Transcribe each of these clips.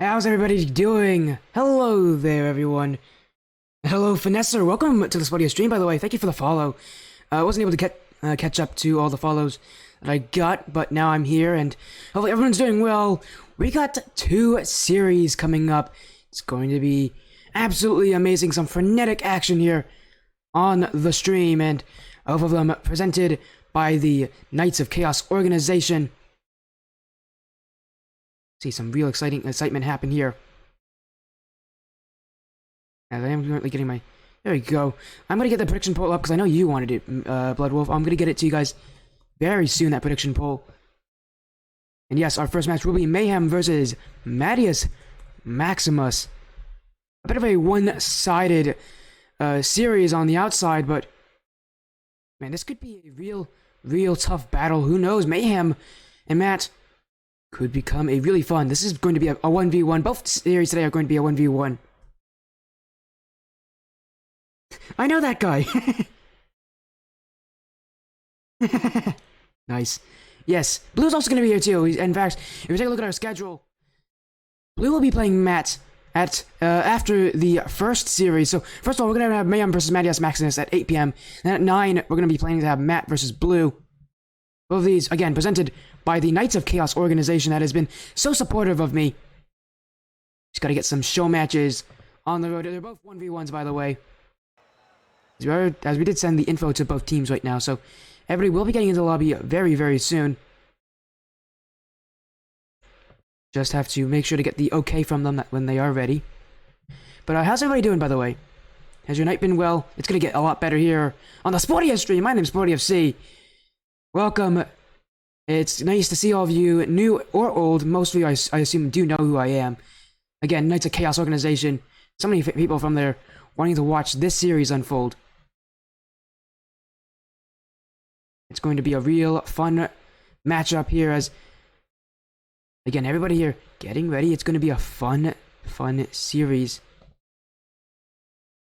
How's everybody doing? Hello there, everyone. Hello, Finessa. Welcome to this audio stream, by the way. Thank you for the follow. I wasn't able to catch up to all the follows that I got, but now I'm here, and hopefully everyone's doing well. We got 2 series coming up. It's going to be absolutely amazing. Some frenetic action here on the stream, and both of them presented by the Knights of Chaos organization. See some real excitement happen here. As I am currently getting my... There we go. I'm going to get the prediction poll up because I know you wanted it, Blood Wolf. I'm going to get it to you guys very soon, that prediction poll. And yes, our first match will be Mayhem versus Mattias Maximus. A bit of a one-sided series on the outside, but... Man, this could be a real tough battle. Who knows? Mayhem and Matt could become a really fun. This is going to be a 1v1. Both series today are going to be a 1v1. I know that guy. Nice. Yes, BLOO's also going to be here too. In fact, if we take a look at our schedule, BLOO will be playing Matt at after the first series. So first of all, we're going to have Mayhem versus Mattias Maximus at 8 p.m. Then at 9, we're going to be planning to have Matt versus BLOO. Both of these, again, presented by the Knights of Chaos organization that has been so supportive of me. Just gotta get some show matches on the road. They're both 1v1s, by the way. As we did send the info to both teams right now, so everybody will be getting into the lobby very soon. Just have to make sure to get the okay from them when they are ready. But how's everybody doing, by the way? Has your night been well? It's gonna get a lot better here on the Sporty stream. My name's Sporty FC. Welcome. It's nice to see all of you, new or old. Most of you, I assume, do know who I am. Again, Knights of Chaos organization. So many people from there wanting to watch this series unfold. It's going to be a real fun matchup here as, again, everybody here getting ready. It's going to be a fun series.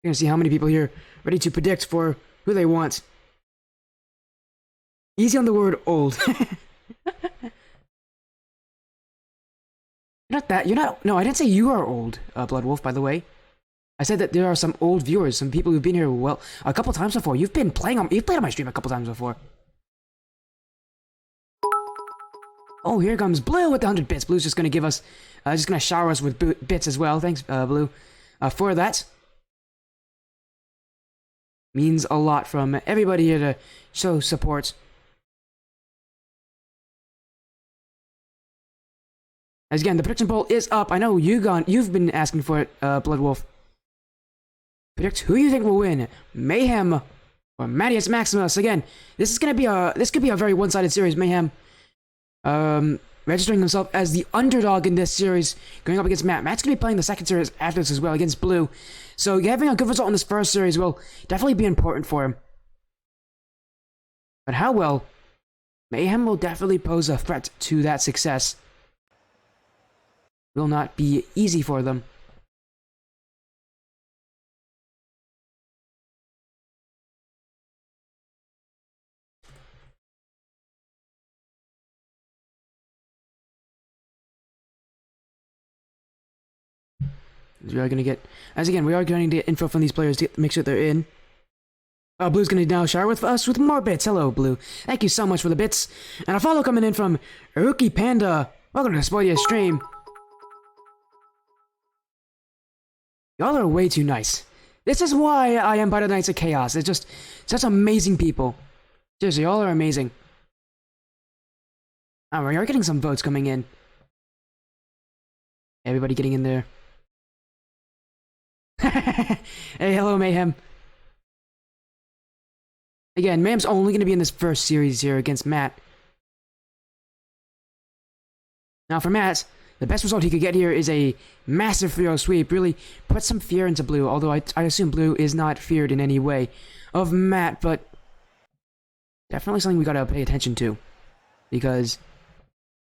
We're going to see how many people here ready to predict for who they want. Easy on the word old. You're not, no, I didn't say you are old, Blood Wolf, by the way. I said that there are some old viewers, some people who've been here, well, a couple times before. You've played on my stream a couple times before. Oh, here comes BLOO with the 100 bits. BLOO's just gonna give us, just gonna shower us with bits as well. Thanks, BLOO, for that. Means a lot from everybody here to show support. As again, the prediction poll is up. I know you've been asking for it, Blood Wolf. Predict who you think will win, Mayhem or Mattias Maximus. Again, this could be a very one-sided series. Mayhem, registering himself as the underdog in this series, going up against Matt. Matt's gonna be playing the second series after this as well against BLOO. So having a good result in this first series will definitely be important for him. But how well, Mayhem will definitely pose a threat to that success. Will not be easy for them. We are going to get info from these players to make sure they're in. BLOO's going to now share with us with more bits. Hello, BLOO. Thank you so much for the bits. And a follow coming in from Aruki Panda. Welcome to the Spoilia stream. Y'all are way too nice. This is why I am by the Knights of Chaos. It's just such amazing people. Seriously, y'all are amazing. Oh, we are getting some votes coming in. Everybody getting in there. Hey, hello, Mayhem. Again, Mayhem's only going to be in this first series here against Matt. Now, for Matt, the best result he could get here is a massive 3-0 sweep. Really put some fear into BLOO, although I assume BLOO is not feared in any way of Matt, but definitely something we gotta pay attention to. Because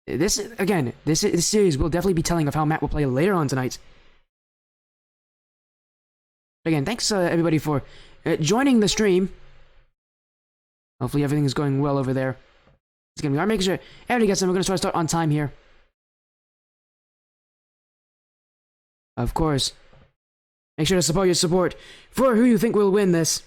this series will definitely be telling of how Matt will play later on tonight. Again, thanks everybody for joining the stream. Hopefully everything is going well over there. Again, we are making sure everybody gets in. We're going to try to start on time here. Of course. Make sure to support your support for who you think will win this.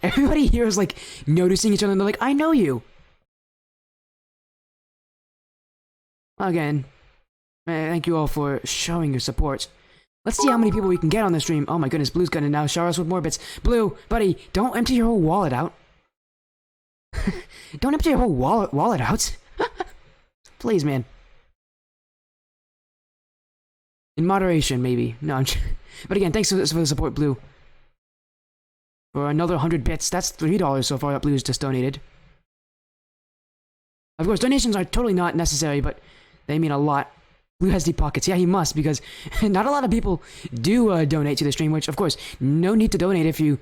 Everybody here is like noticing each other and they're like, I know you. Again, thank you all for showing your support. Let's see how many people we can get on the stream. Oh my goodness, Blue's gonna now shower us with more bits. Blue, buddy, don't empty your whole wallet out. Don't empty your whole wallet out. Please, man. In moderation, maybe. No, but again, thanks for the support, Blue. For another 100 bits. That's $3 so far that Blue's just donated. Of course, donations are totally not necessary, but they mean a lot. Blue has deep pockets. Yeah, he must, because not a lot of people do donate to the stream, which, of course, no need to donate if you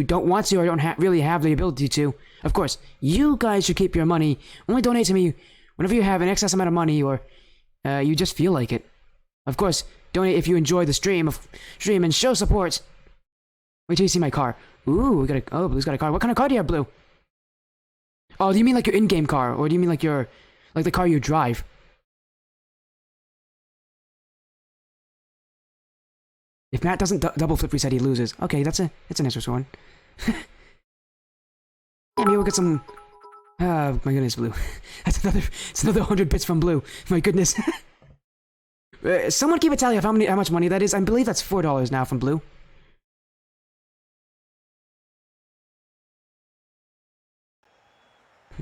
don't want to or don't really have the ability to. Of course, you guys should keep your money. Only donate to me whenever you have an excess amount of money or you just feel like it. Of course, donate if you enjoy the stream and show support. Wait till you see my car. Ooh, Blue's got a car. What kind of car do you have, Blue? Oh, do you mean like your in-game car, or do you mean like the car you drive? If Matt doesn't double flip reset, he loses. Okay, that's an interesting one. Yeah, maybe we'll get some. Oh my goodness, Blue. It's another 100 bits from Blue. My goodness. Someone keep a tally of how much money that is. I believe that's $4 now from Blue.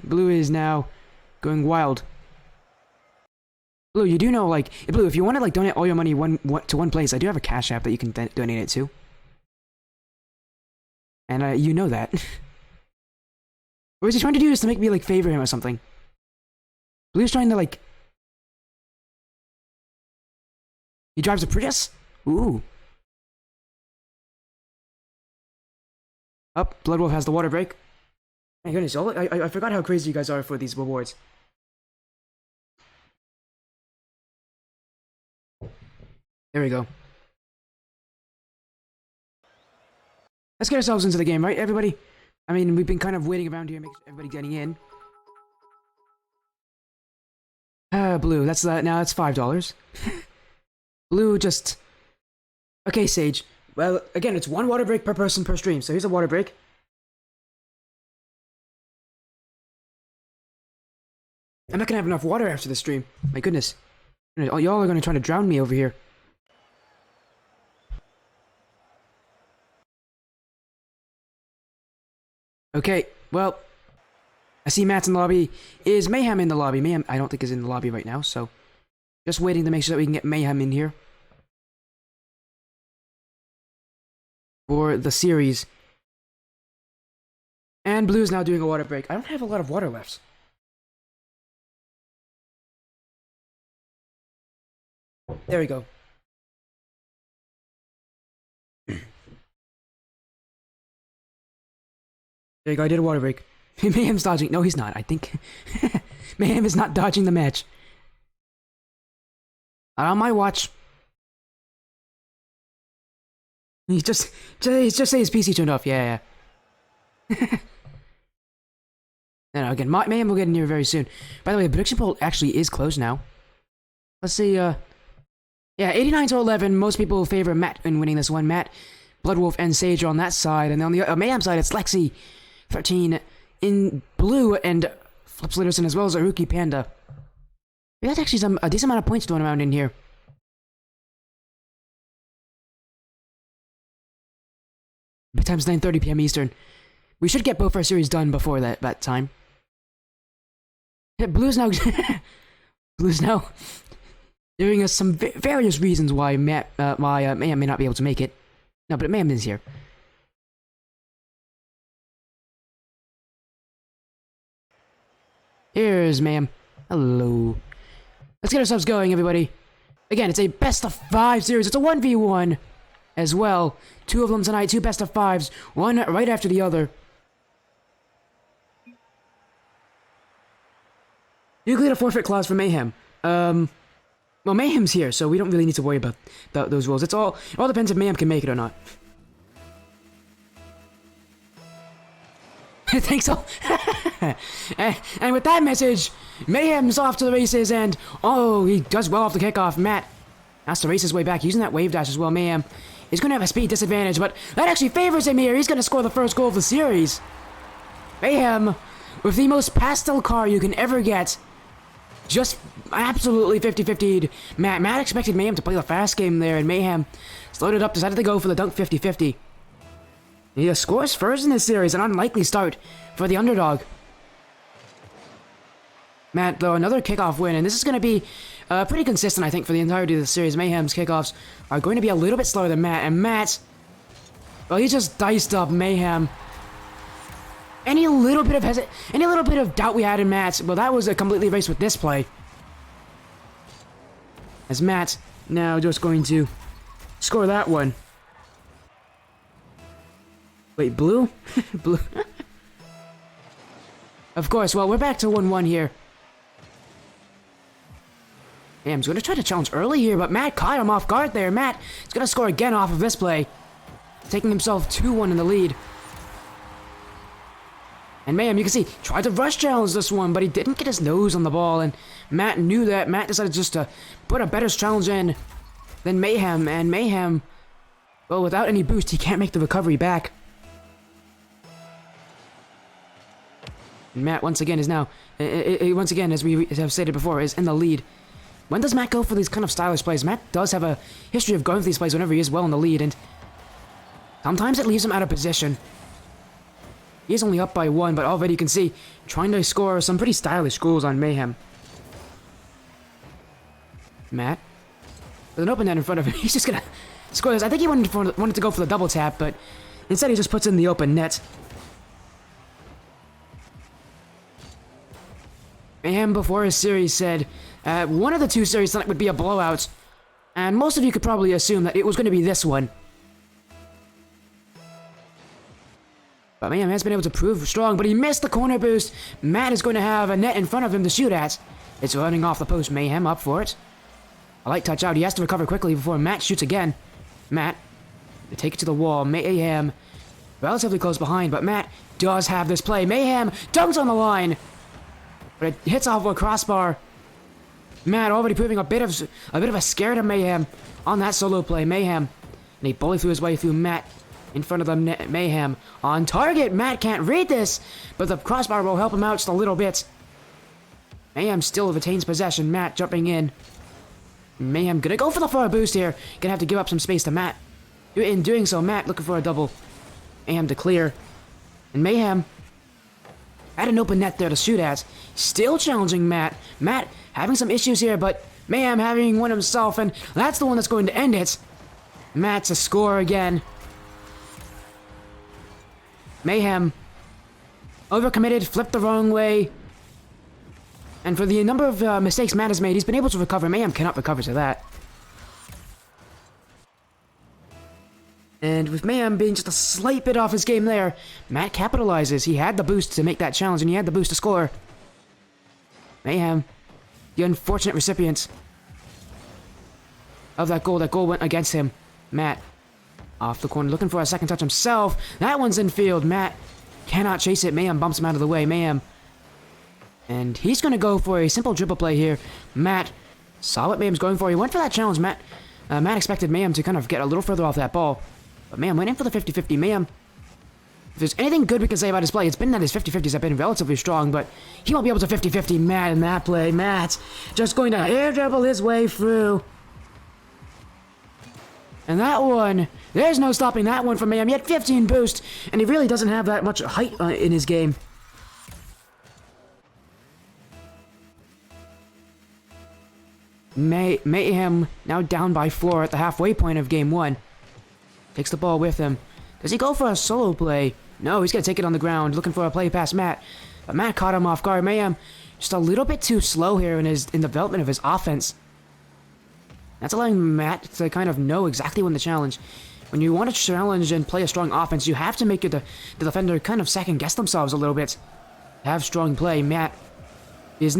Blue is now going wild. Blue, you do know, like, Blue, if you want to, like, donate all your money to one place, I do have a Cash App that you can donate it to. And, you know that. Or is he trying to do this to make me, like, favor him or something? Blue's trying to, like... He drives a Prius? Ooh. Up, Blood Wolf has the water break. My goodness, I forgot how crazy you guys are for these rewards. There we go. Let's get ourselves into the game, right, everybody? I mean, we've been kind of waiting around here, make sure everybody getting in. Blue, that's now that's $5. Blue just... Okay, Sage. Well, again, it's one water break per person per stream, so here's a water break. I'm not gonna have enough water after the stream. My goodness. Y'all are gonna try to drown me over here. Okay, well, I see Matt's in the lobby. Is Mayhem in the lobby? Mayhem, I don't think is in the lobby right now, so just waiting to make sure that we can get Mayhem in here for the series. And Blue's now doing a water break. I don't have a lot of water left. There we go. There you go, I did a water break. Mayhem's dodging. No, he's not, I think. Mayhem is not dodging the match. Not on my watch. He's just saying his PC turned off, yeah. No, again, Mayhem will get in here very soon. By the way, the prediction poll actually is closed now. Let's see, yeah, 89 to 11. Most people favor Matt in winning this one. Matt, Bloodwolf, and Sage are on that side. And on the Mayhem side, it's Lexi, 13 in Blue, and Flips Litterson, as well as Aruki Panda. We got actually a decent amount of points going around in here. Time's 9:30 p.m. Eastern. We should get both our series done before that time. Yeah, Blue's now giving us some various reasons why Mayhem may not be able to make it. No, but Mayhem is here. Here's Mayhem. Hello. Let's get ourselves going, everybody. Again, it's a best of 5 series. It's a 1v1 as well. 2 of them tonight, 2 best of 5s, one right after the other. You cleared a forfeit clause for Mayhem. Well, Mayhem's here, so we don't really need to worry about those rules. It all depends if Mayhem can make it or not. I think so. and with that message, Mayhem's off to the races, and oh, he does well off the kickoff. Matt has to race his way back, using that wave dash as well. Mayhem is going to have a speed disadvantage, but that actually favors him here. He's going to score the first goal of the series. Mayhem, with the most pastel car you can ever get, just absolutely 50-50'd Matt. Matt expected Mayhem to play the fast game there, and Mayhem slowed it up, decided to go for the dunk 50-50. He scores first in this series, an unlikely start for the underdog. Matt, though, another kickoff win, and this is going to be pretty consistent, I think, for the entirety of the series. Mayhem's kickoffs are going to be a little bit slower than Matt, and Matt, well, he just diced up Mayhem. Any little bit of doubt we had in Matt, well, that was a completely erased with this play. As Matt now just going to score that one. Wait, BLOO? BLOO. Of course, well, we're back to 1-1 here. Mayhem's going to try to challenge early here, but Matt caught him off guard there. Matt is going to score again off of this play, taking himself 2-1 in the lead. And Mayhem, you can see, tried to rush challenge this one, but he didn't get his nose on the ball, and Matt knew that. Matt decided just to put a better challenge in than Mayhem, and Mayhem, well, without any boost, he can't make the recovery back. And Matt, once again, is now, once again, as we have stated before, is in the lead. When does Matt go for these kind of stylish plays? Matt does have a history of going for these plays whenever he is well in the lead, and sometimes it leaves him out of position. He is only up by 1, but already you can see, trying to score some pretty stylish goals on Mayhem. Matt, with an open net in front of him, he's just gonna score this. I think he wanted to go for the double tap, but instead he just puts in the open net. Mayhem, before his series, said one of the two series would be a blowout, and most of you could probably assume that it was going to be this one. But Mayhem has been able to prove strong, but he missed the corner boost. Matt is going to have a net in front of him to shoot at. It's running off the post. Mayhem up for it. A light touch out. He has to recover quickly before Matt shoots again. Matt, they take it to the wall. Mayhem, relatively close behind, but Matt does have this play. Mayhem dunks on the line, but it hits off a crossbar. Matt already proving a bit of a scare to Mayhem on that solo play. Mayhem, and he bullied through his way through Matt. In front of the Mayhem. On target. Matt can't read this, but the crossbar will help him out just a little bit. Mayhem still retains possession. Matt jumping in. Mayhem gonna go for the far boost here. Gonna have to give up some space to Matt. In doing so, Matt looking for a double. Mayhem to clear. And Mayhem had an open net there to shoot at. Still challenging Matt. Matt having some issues here, but Mayhem having one himself, and that's the one that's going to end it. Matt's a score again. Mayhem overcommitted, flipped the wrong way, and for the number of mistakes Matt has made, he's been able to recover. Mayhem cannot recover to that. And with Mayhem being just a slight bit off his game there, Matt capitalizes. He had the boost to make that challenge, and he had the boost to score. Mayhem, the unfortunate recipient of that goal. That goal went against him. Matt, off the corner, looking for a second touch himself. That one's in field. Matt cannot chase it. Mayhem bumps him out of the way. Mayhem. And he's going to go for a simple dribble play here. Matt saw what Mayhem's going for. He went for that challenge. Matt expected Mayhem to kind of get a little further off that ball. But Mayhem went in for the 50-50. Mayhem, if there's anything good we can say about his play, it's been that his 50-50s have been relatively strong, but he won't be able to 50-50 Matt in that play. Matt just going to air dribble his way through. And that one, there's no stopping that one from Mayhem. He had 15 boost, and he really doesn't have that much height in his game. Mayhem now down by 4 at the halfway point of game 1. Takes the ball with him. Does he go for a solo play? No, he's going to take it on the ground, looking for a play past Matt. But Matt caught him off guard. Mayhem just a little bit too slow here in development of his offense. That's allowing Matt to kind of know exactly when to challenge. When you want to challenge and play a strong offense, you have to make the defender kind of second-guess themselves a little bit. Have strong play. Matt is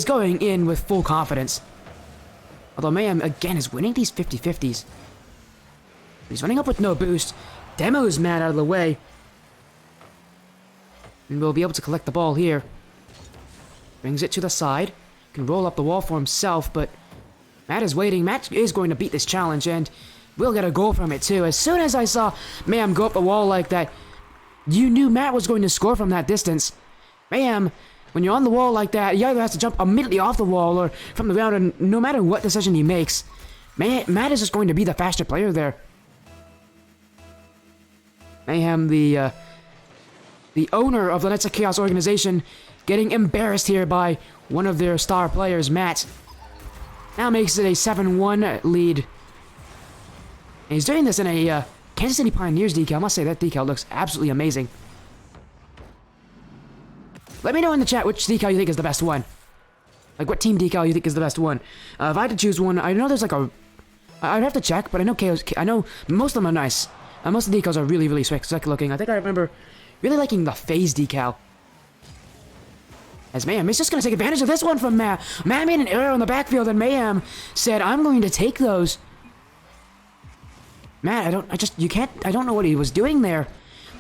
going in with full confidence. Although Mayhem, again, is winning these 50-50s. He's running up with no boost. Demos Matt out of the way. And we'll be able to collect the ball here. Brings it to the side. Can roll up the wall for himself, but Matt is waiting. Matt is going to beat this challenge, and we'll get a goal from it too. As soon as I saw Mayhem go up the wall like that, you knew Matt was going to score from that distance. Mayhem, when you're on the wall like that, he either has to jump immediately off the wall or from the ground, and no matter what decision he makes, Matt is just going to be the faster player there. Mayhem, the owner of the Knights of Chaos organization, getting embarrassed here by one of their star players, Matt. Now makes it a 7-1 lead. And he's doing this in a Kansas City Pioneers decal. I must say, that decal looks absolutely amazing. Let me know in the chat which decal you think is the best one. Like, what team decal you think is the best one. If I had to choose one, I know there's like a... I'd have to check, but I know I know most of them are nice. Most of the decals are really, really slick looking. I think I remember really liking the Phase decal. As Mayhem is just going to take advantage of this one from Matt. Matt made an error on the backfield, and Mayhem said, I'm going to take those. Matt, I don't know what he was doing there.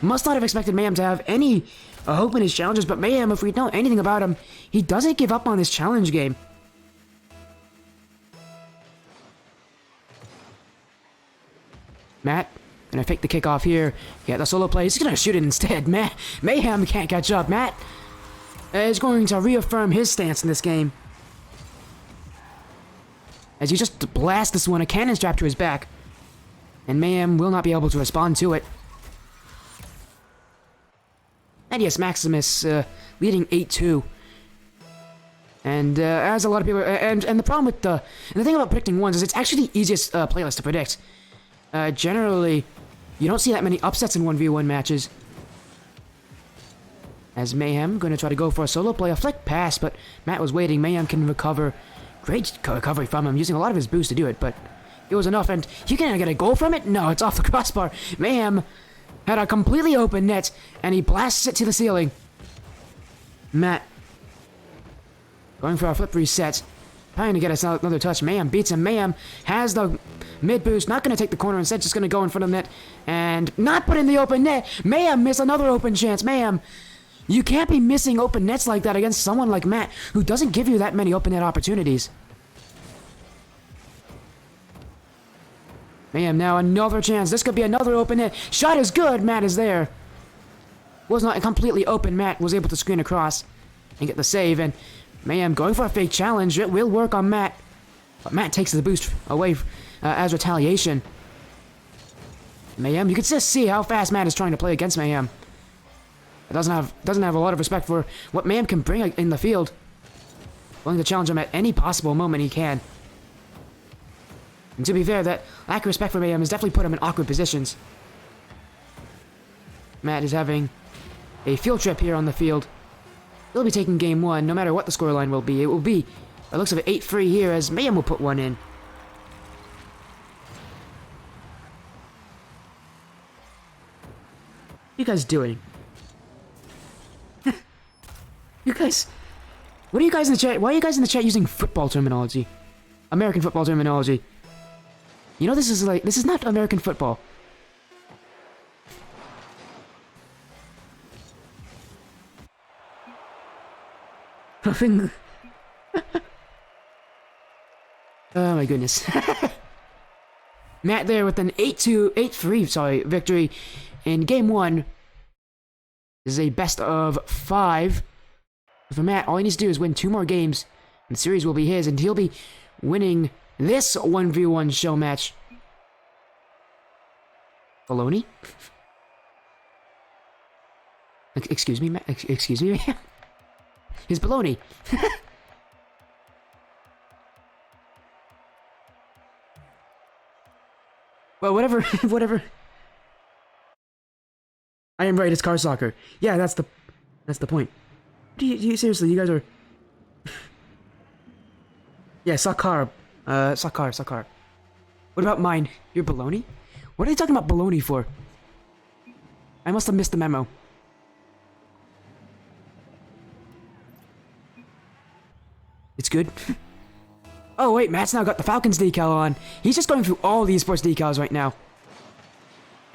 Must not have expected Mayhem to have any hope in his challenges, but Mayhem, if we know anything about him, he doesn't give up on this challenge game. Matt, gonna fake the kickoff here. Yeah, the solo play. He's gonna shoot it instead. Mayhem can't catch up. Matt is going to reaffirm his stance in this game. As you just blast this one, a cannon strap to his back. And Mayhem will not be able to respond to it. And yes, Maximus leading 8-2. And as a lot of people... And the problem with the thing about predicting ones is it's actually the easiest playlist to predict. Generally, you don't see that many upsets in 1v1 matches. As Mayhem going to try to go for a solo play, a flick pass, but Matt was waiting. Mayhem can recover. Great recovery from him, using a lot of his boost to do it, but it was enough. And you can get a goal from it? No, it's off the crossbar. Mayhem had a completely open net, and he blasts it to the ceiling. Matt going for a flip reset. Trying to get us another touch. Mayhem beats him. Mayhem has the mid boost. Not going to take the corner. Instead, just going to go in front of the net and not put in the open net. Mayhem missed another open chance. Mayhem, you can't be missing open nets like that against someone like Matt, who doesn't give you that many open net opportunities. Mayhem now another chance. This could be another open net. Shot is good. Matt is there. Was not completely open. Matt was able to screen across and get the save. And Mayhem going for a fake challenge. It will work on Matt. But Matt takes the boost away as retaliation. Mayhem, you can just see how fast Matt is trying to play against Mayhem. It doesn't have a lot of respect for what Mayhem can bring in the field. Willing to challenge him at any possible moment he can. And to be fair, that lack of respect for Mayhem has definitely put him in awkward positions. Matt is having a field trip here on the field. He'll be taking game one, no matter what the scoreline will be. It will be, by the looks of it, 8-3 here, as Mayhem will put one in. What are you guys doing? You guys... What are you guys in the chat? Why are you guys in the chat using football terminology? American football terminology. You know, this is not American football. Oh my goodness. Matt there with an 8-3 victory in game one. This is a best of 5. For Matt, all he needs to do is win 2 more games, and the series will be his, and he'll be winning this 1v1 show match. Baloney? Excuse me, Matt? Excuse me, man? His baloney. Well, whatever. I am right, it's car soccer. Yeah, that's the point. Do you seriously, you guys are... Yeah, soccer. Soccer. What about mine? You're baloney? What are they talking about baloney for? I must have missed the memo. It's good. Oh wait, Matt's now got the Falcons decal on. He's just going through all the esports decals right now.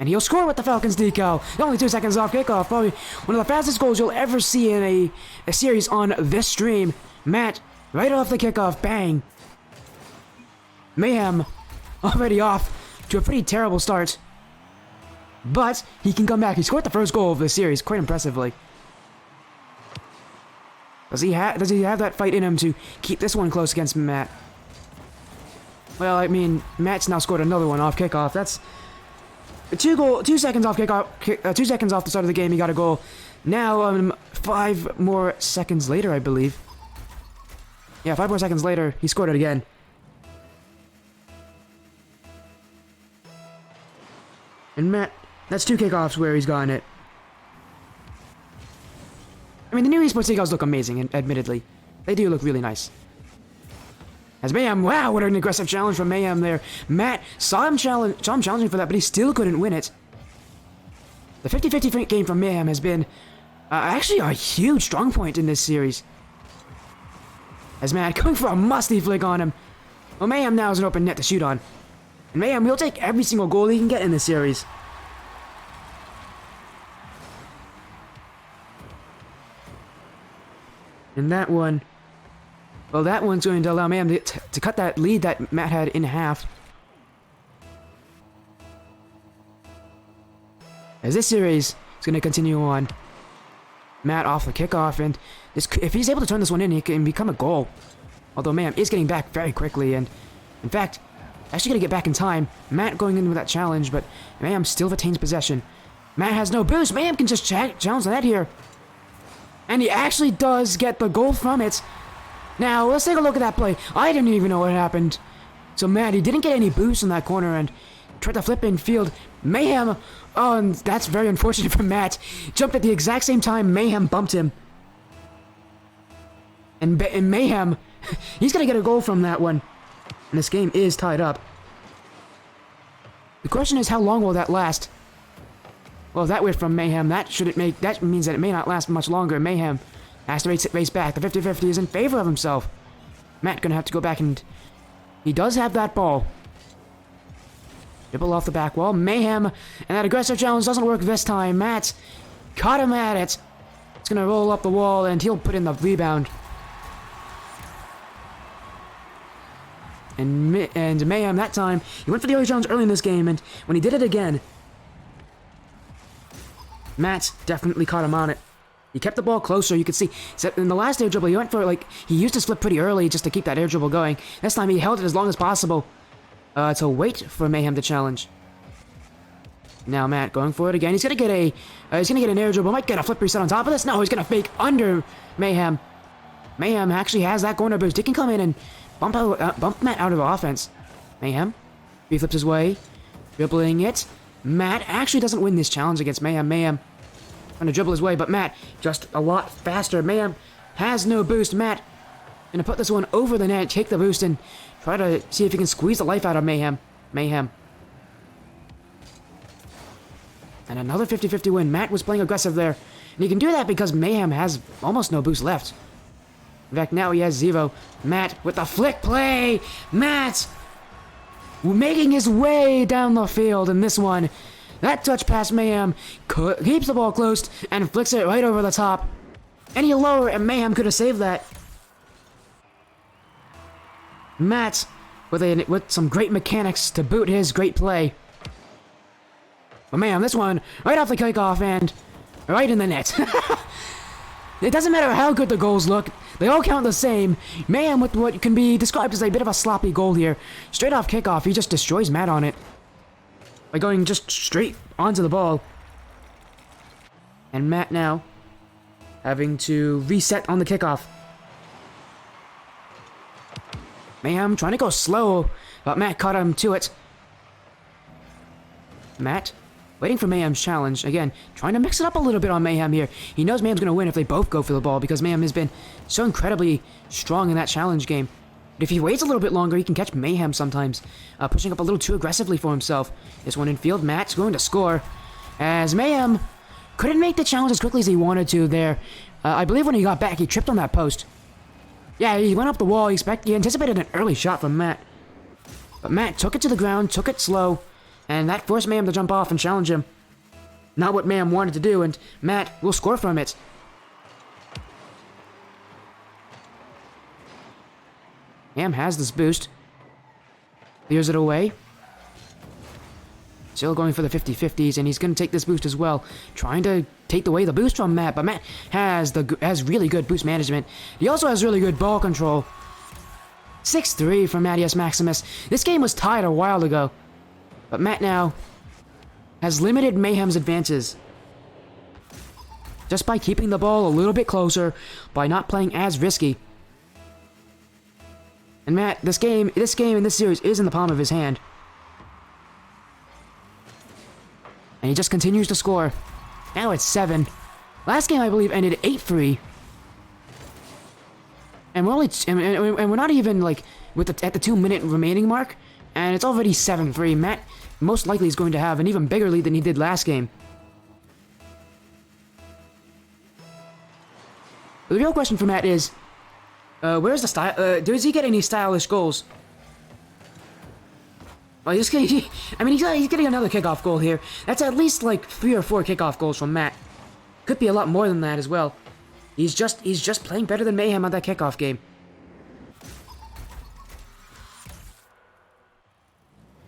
And he'll score with the Falcons decal. Only 2 seconds off kickoff. Probably one of the fastest goals you'll ever see in a series on this stream. Matt, right off the kickoff, bang. Mayhem already off to a pretty terrible start. But he can come back. He scored the first goal of the series quite impressively. Does he have that fight in him to keep this one close against Matt? Well, I mean, Matt's now scored another one off kickoff. That's 2 seconds off kickoff. 2 seconds off the start of the game, he got a goal. Now, 5 more seconds later, I believe. Yeah, 5 more seconds later, he scored it again. And Matt, that's 2 kickoffs where he's gotten it. I mean, the new esports decals look amazing, admittedly. They do look really nice. As Mayhem, wow, what an aggressive challenge from Mayhem there. Matt saw him challenging for that, but he still couldn't win it. The 50-50 game from Mayhem has been actually a huge strong point in this series. As Matt going for a musty flick on him. Well, Mayhem now has an open net to shoot on. And Mayhem will take every single goal he can get in this series. And that one... Well, that one's going to allow Mayhem to cut that lead that Matt had in half. As this series is going to continue on. Matt off the kickoff, and if he's able to turn this one in, he can become a goal. Although Mayhem is getting back very quickly, and in fact, actually going to get back in time. Matt going in with that challenge, but Mayhem still retains possession. Matt has no boost. Mayhem can just challenge that here. And he actually does get the goal from it. Now, let's take a look at that play. I didn't even know what happened. So, Matt, he didn't get any boost in that corner and tried to flip in field. Mayhem, oh, and that's very unfortunate for Matt. Jumped at the exact same time Mayhem bumped him. And Mayhem, he's going to get a goal from that one. And this game is tied up. The question is, how long will that last? Well, that whiff from Mayhem, that means that it may not last much longer. Mayhem has to race back. The 50-50 is in favor of himself. Matt gonna have to go back, and he does have that ball. Dribble off the back wall. Mayhem, and that aggressive challenge doesn't work this time. Matt caught him at it. It's gonna roll up the wall, and he'll put in the rebound. And Mayhem, that time, he went for the early challenge early in this game, and when he did it again, Matt definitely caught him on it. He kept the ball closer, you could see. Except in the last air dribble, he went for, he used his flip pretty early just to keep that air dribble going. This time he held it as long as possible to wait for Mayhem to challenge. Now Matt going for it again. He's gonna get an air dribble. Might get a flip reset on top of this. No, he's gonna fake under Mayhem. Mayhem actually has that corner boost. He can come in and bump Matt out of offense. Mayhem, he flips his way, dribbling it. Matt actually doesn't win this challenge against Mayhem. Mayhem trying to dribble his way, but Matt just a lot faster. Mayhem has no boost. Matt gonna put this one over the net, take the boost, and try to see if he can squeeze the life out of Mayhem. Mayhem. And another 50-50 win. Matt was playing aggressive there. And he can do that because Mayhem has almost no boost left. In fact, now he has 0. Matt with the flick play. Matt making his way down the field in this one. That touch pass Mayhem keeps the ball close and flicks it right over the top. Any lower and Mayhem could have saved that. Matt with some great mechanics to boot his great play. But Mayhem, this one right off the kickoff and right in the net. It doesn't matter how good the goals look. They all count the same. Mayhem with what can be described as a bit of a sloppy goal here. Straight off kickoff, he just destroys Matt on it. By going just straight onto the ball. And Matt now having to reset on the kickoff. Mayhem trying to go slow, but Matt caught him to it. Matt waiting for Mayhem's challenge. Again, trying to mix it up a little bit on Mayhem here. He knows Mayhem's going to win if they both go for the ball because Mayhem has been so incredibly strong in that challenge game. But if he waits a little bit longer, he can catch Mayhem sometimes, pushing up a little too aggressively for himself. This one in field, Matt's going to score. As Mayhem couldn't make the challenge as quickly as he wanted to there. I believe when he got back, he tripped on that post. Yeah, he went up the wall. He anticipated an early shot from Matt. But Matt took it to the ground, took it slow, And that forced Mayhem to jump off and challenge him. Not what Mayhem wanted to do, and Matt will score from it. Mayhem has this boost. Clears it away. Still going for the 50-50s, and he's going to take this boost as well. Trying to take away the boost from Matt, but Matt has really good boost management. He also has really good ball control. 6-3 from Mattias Maximus. This game was tied a while ago, but Matt now has limited Mayhem's advances. Just by keeping the ball a little bit closer, by not playing as risky. And Matt, this game and this series is in the palm of his hand. And he just continues to score. Now it's 7. Last game, I believe, ended 8-3. And we're not even like at the 2-minute remaining mark, and it's already 7-3. Matt most likely is going to have an even bigger lead than he did last game. The real question for Matt is, where's the style? Does he get any stylish goals? Well, he's getting another kickoff goal here. That's at least like 3 or 4 kickoff goals from Matt. Could be a lot more than that as well. He's just playing better than Mayhem on that kickoff game.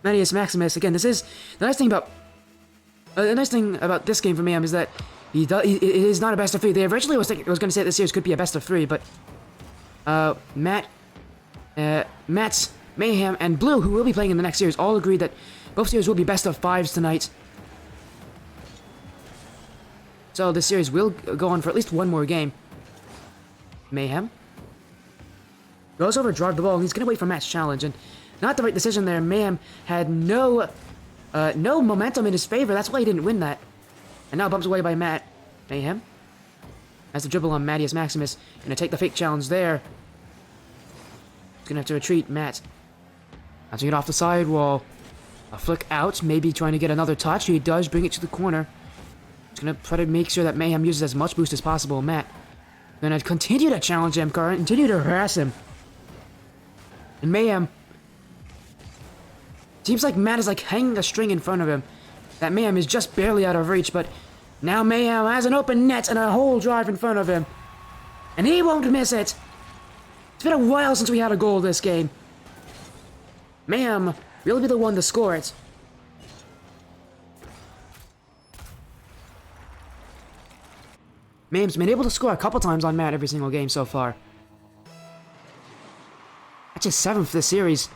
Mattias Maximus, again, this is the nice thing about this game for Mayhem is that it is not a best of 3. They originally was going to say this series could be a best of 3, but Matt's Mayhem and BLOO, who will be playing in the next series, all agreed that both series will be best of 5s tonight. So this series will go on for at least one more game. Mayhem goes over, drive the ball, and he's going to wait for Matt's challenge, and not the right decision there. Mayhem had no momentum in his favor. That's why he didn't win that. And now bumped away by Matt. Mayhem has the dribble on Mattias Maximus. Going to take the fake challenge there. He's going to have to retreat. Matt has to get off the sidewall. A flick out, maybe trying to get another touch. He does bring it to the corner. He's going to try to make sure that Mayhem uses as much boost as possible. Matt going to continue to challenge him, continue to harass him. And Mayhem, seems like Matt is like hanging a string in front of him. That Mayhem is just barely out of reach, but now Mayhem has an open net and a whole drive in front of him. And he won't miss it. It's been a while since we had a goal this game. Mayhem will be the one to score it. Mayhem's been able to score a couple times on Matt every single game so far. That's his 7th this series.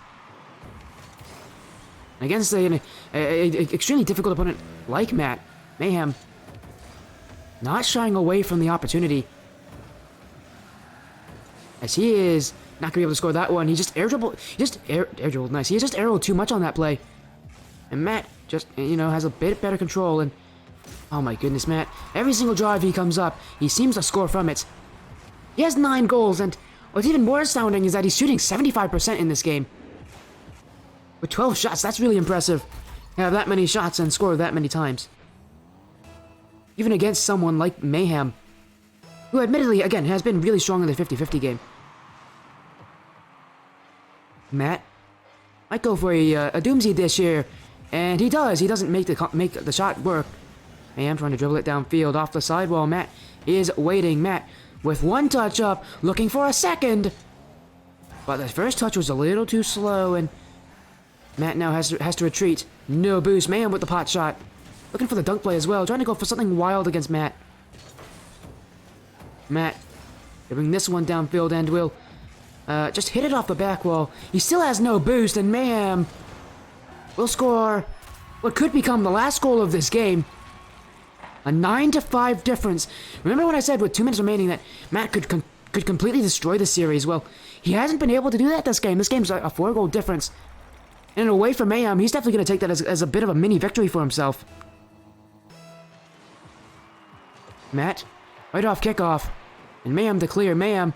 Against an extremely difficult opponent like Matt, Mayhem not shying away from the opportunity. As he is not going to be able to score that one. He just air dribbled. Air dribbled nice. He just arrowed too much on that play. And Matt just, has a bit better control. And oh my goodness, Matt. Every single drive he comes up, he seems to score from it. He has 9 goals, and what's even more astounding is that he's shooting 75% in this game. With 12 shots, that's really impressive. Have that many shots and score that many times. Even against someone like Mayhem, who admittedly, again, has been really strong in the 50-50 game. Matt might go for a doomsie dish here, and he does. He doesn't make the shot work. Mayhem trying to dribble it downfield off the sidewall. Matt is waiting. Matt with one touch up, looking for a second. But the first touch was a little too slow, and Matt now has to retreat. No boost. Mayhem with the pot shot. Looking for the dunk play as well. Trying to go for something wild against Matt. Matt, they bring this one downfield and will just hit it off the back wall. He still has no boost, and Mayhem will score what could become the last goal of this game. A 9-5 difference. Remember when I said with 2 minutes remaining that Matt could completely destroy the series? Well, he hasn't been able to do that this game. This game's a 4-goal difference. And away from Mayhem, he's definitely going to take that as a bit of a mini victory for himself. Matt, right off kickoff. And Mayhem to clear. Mayhem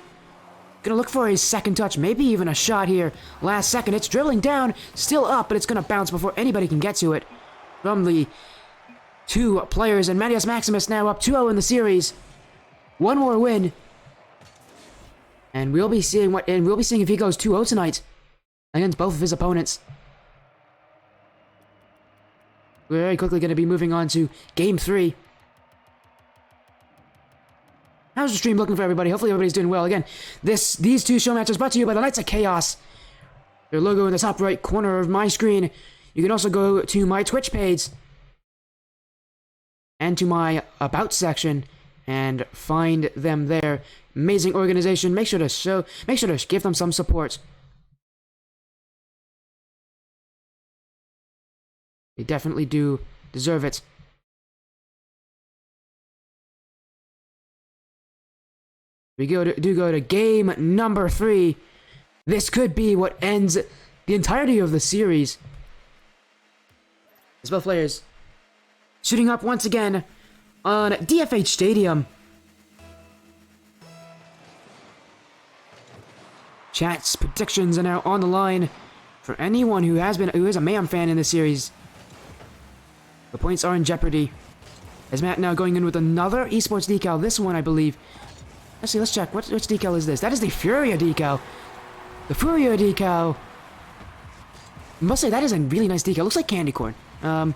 gonna look for his second touch, maybe even a shot here. Last second, it's dribbling down, still up, but it's gonna bounce before anybody can get to it. From the 2 players, and Mattias Maximus now up 2-0 in the series. One more win. And we'll be seeing if he goes 2-0 tonight against both of his opponents. We're very quickly going to be moving on to Game 3. How's the stream looking for everybody? Hopefully everybody's doing well. Again, these two show matches brought to you by the Knights of Chaos. Their logo in the top right corner of my screen. You can also go to my Twitch page and to my About section and find them there. Amazing organization. Make sure to give them some support. They definitely do deserve it. We go to game number 3. This could be what ends the entirety of the series. As both players shooting up once again on DFH Stadium. Chat's predictions are now on the line for anyone who is a Mayhem fan in this series. The points are in jeopardy. As Matt now going in with another esports decal. This one, I believe. Actually, let's check. Which decal is this? That is the Furia decal. The Furia decal. I must say, that is a really nice decal. It looks like candy corn. I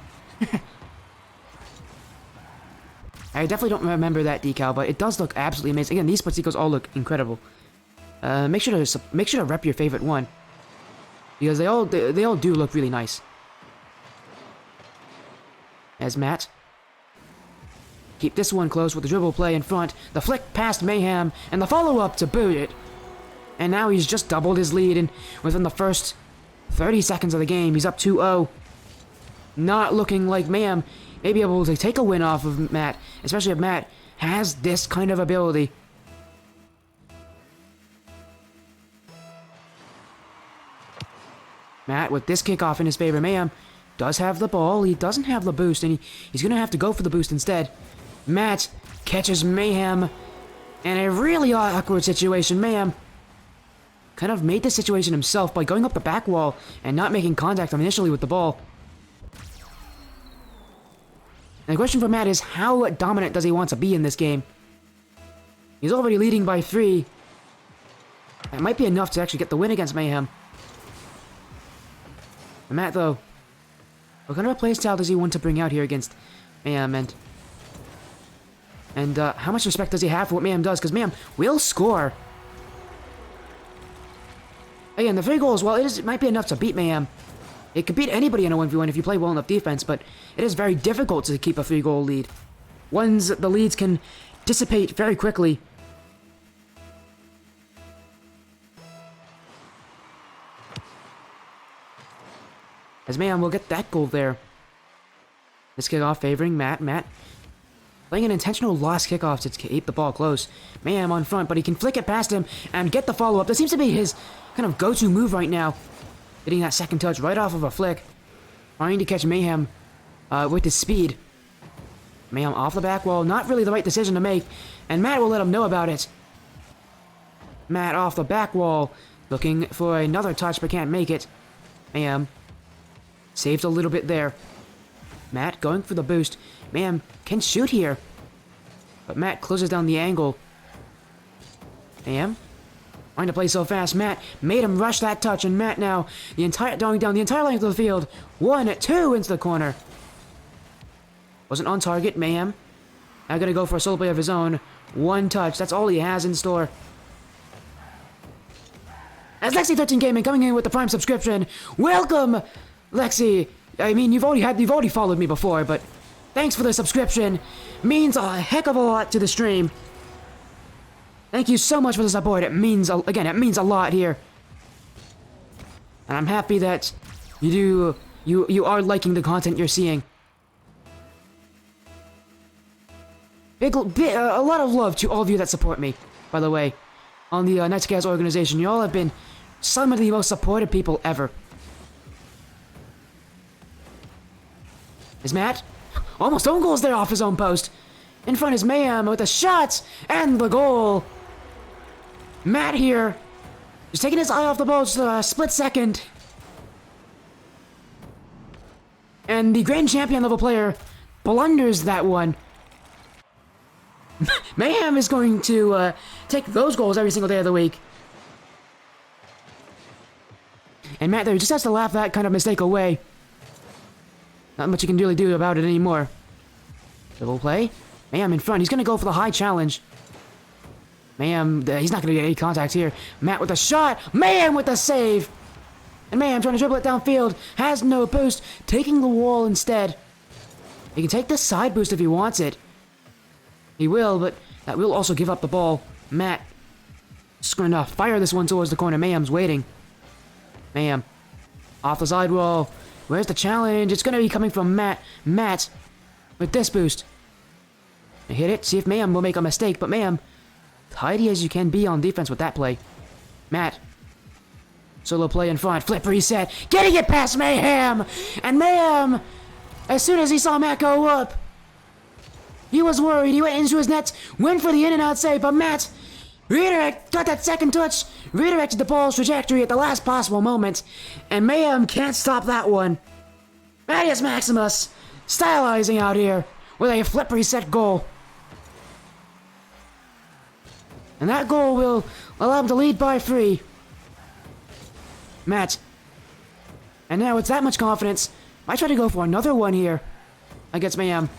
definitely don't remember that decal, but it does look absolutely amazing. Again, these sports decals all look incredible. Make sure to rep your favorite one, because they all do look really nice. As Matt keep this one close with the dribble play in front, the flick past Mayhem, and the follow-up to boot it. And now he's just doubled his lead, and within the first 30 seconds of the game, he's up 2-0. Not looking like Mayhem may be able to take a win off of Matt, especially if Matt has this kind of ability. Matt with this kickoff in his favor. Mayhem does have the ball. He doesn't have the boost, and he's going to have to go for the boost instead. Matt catches Mayhem in a really awkward situation. Mayhem kind of made the situation himself by going up the back wall and not making contact initially with the ball. And the question for Matt is, how dominant does he want to be in this game? He's already leading by 3. That might be enough to actually get the win against Mayhem. And Matt, though, what kind of a playstyle does he want to bring out here against Mayhem? And how much respect does he have for what Mayhem does? Because Mayhem will score. Again, the 3 goals, well, it might be enough to beat Mayhem. It could beat anybody in a 1v1 if you play well enough defense, but it is very difficult to keep a 3-goal lead. The leads can dissipate very quickly. As Mayhem will get that goal there. This kickoff favoring Matt. Matt playing an intentional lost kickoff to keep the ball close. Mayhem on front, but he can flick it past him and get the follow-up. That seems to be his kind of go-to move right now. Getting that second touch right off of a flick. Trying to catch Mayhem with his speed. Mayhem off the back wall. Not really the right decision to make. And Matt will let him know about it. Matt off the back wall. Looking for another touch but can't make it. Mayhem saves a little bit there. Matt going for the boost. Mayhem can shoot here. But Matt closes down the angle. Mayhem trying to play so fast. Matt made him rush that touch, and Matt now going down the entire length of the field. 1-2 into the corner. Wasn't on target. Mayhem now gonna go for a solo play of his own. 1 touch. That's all he has in store. As Lexi13 Gaming coming in with the Prime subscription. Welcome, Lexi. I mean, you've already followed me before, but thanks for the subscription. Means a heck of a lot to the stream. Thank you so much for the support. It means a lot here. And I'm happy that you are liking the content you're seeing. A lot of love to all of you that support me, by the way, on the Knights of Chaos organization. You all have been some of the most supportive people ever. Is Matt almost own goals there off his own post. In front is Mayhem with a shot and the goal. Matt here just taking his eye off the ball just a split second. And the grand champion level player blunders that one. Mayhem is going to take those goals every single day of the week. And Matt there just has to laugh that kind of mistake away. Not much you can really do about it anymore. Double play. Mayhem in front. He's gonna go for the high challenge. Mayhem, he's not gonna get any contact here. Matt with a shot. Mayhem with the save. And Mayhem trying to dribble it downfield. Has no boost. Taking the wall instead. He can take the side boost if he wants it. He will, but that will also give up the ball. Matt just gonna fire this one towards the corner. Mayhem's waiting. Mayhem off the sidewall. Where's the challenge? It's gonna be coming from Matt. Matt with this boost. Hit it. See if Mayhem will make a mistake, but Mayhem, tidy as you can be on defense with that play. Matt, solo play in front. Flip reset. Getting it past Mayhem! And Mayhem, as soon as he saw Matt go up, he was worried. He went into his net, went for the in and out save, but Matt got that second touch, redirected the ball's trajectory at the last possible moment, and Mayhem can't stop that one. Mattias Maximus stylizing out here with a flip reset goal. And that goal will allow him to lead by 3. Matt. And now it's that much confidence. I try to go for another one here against Mayhem.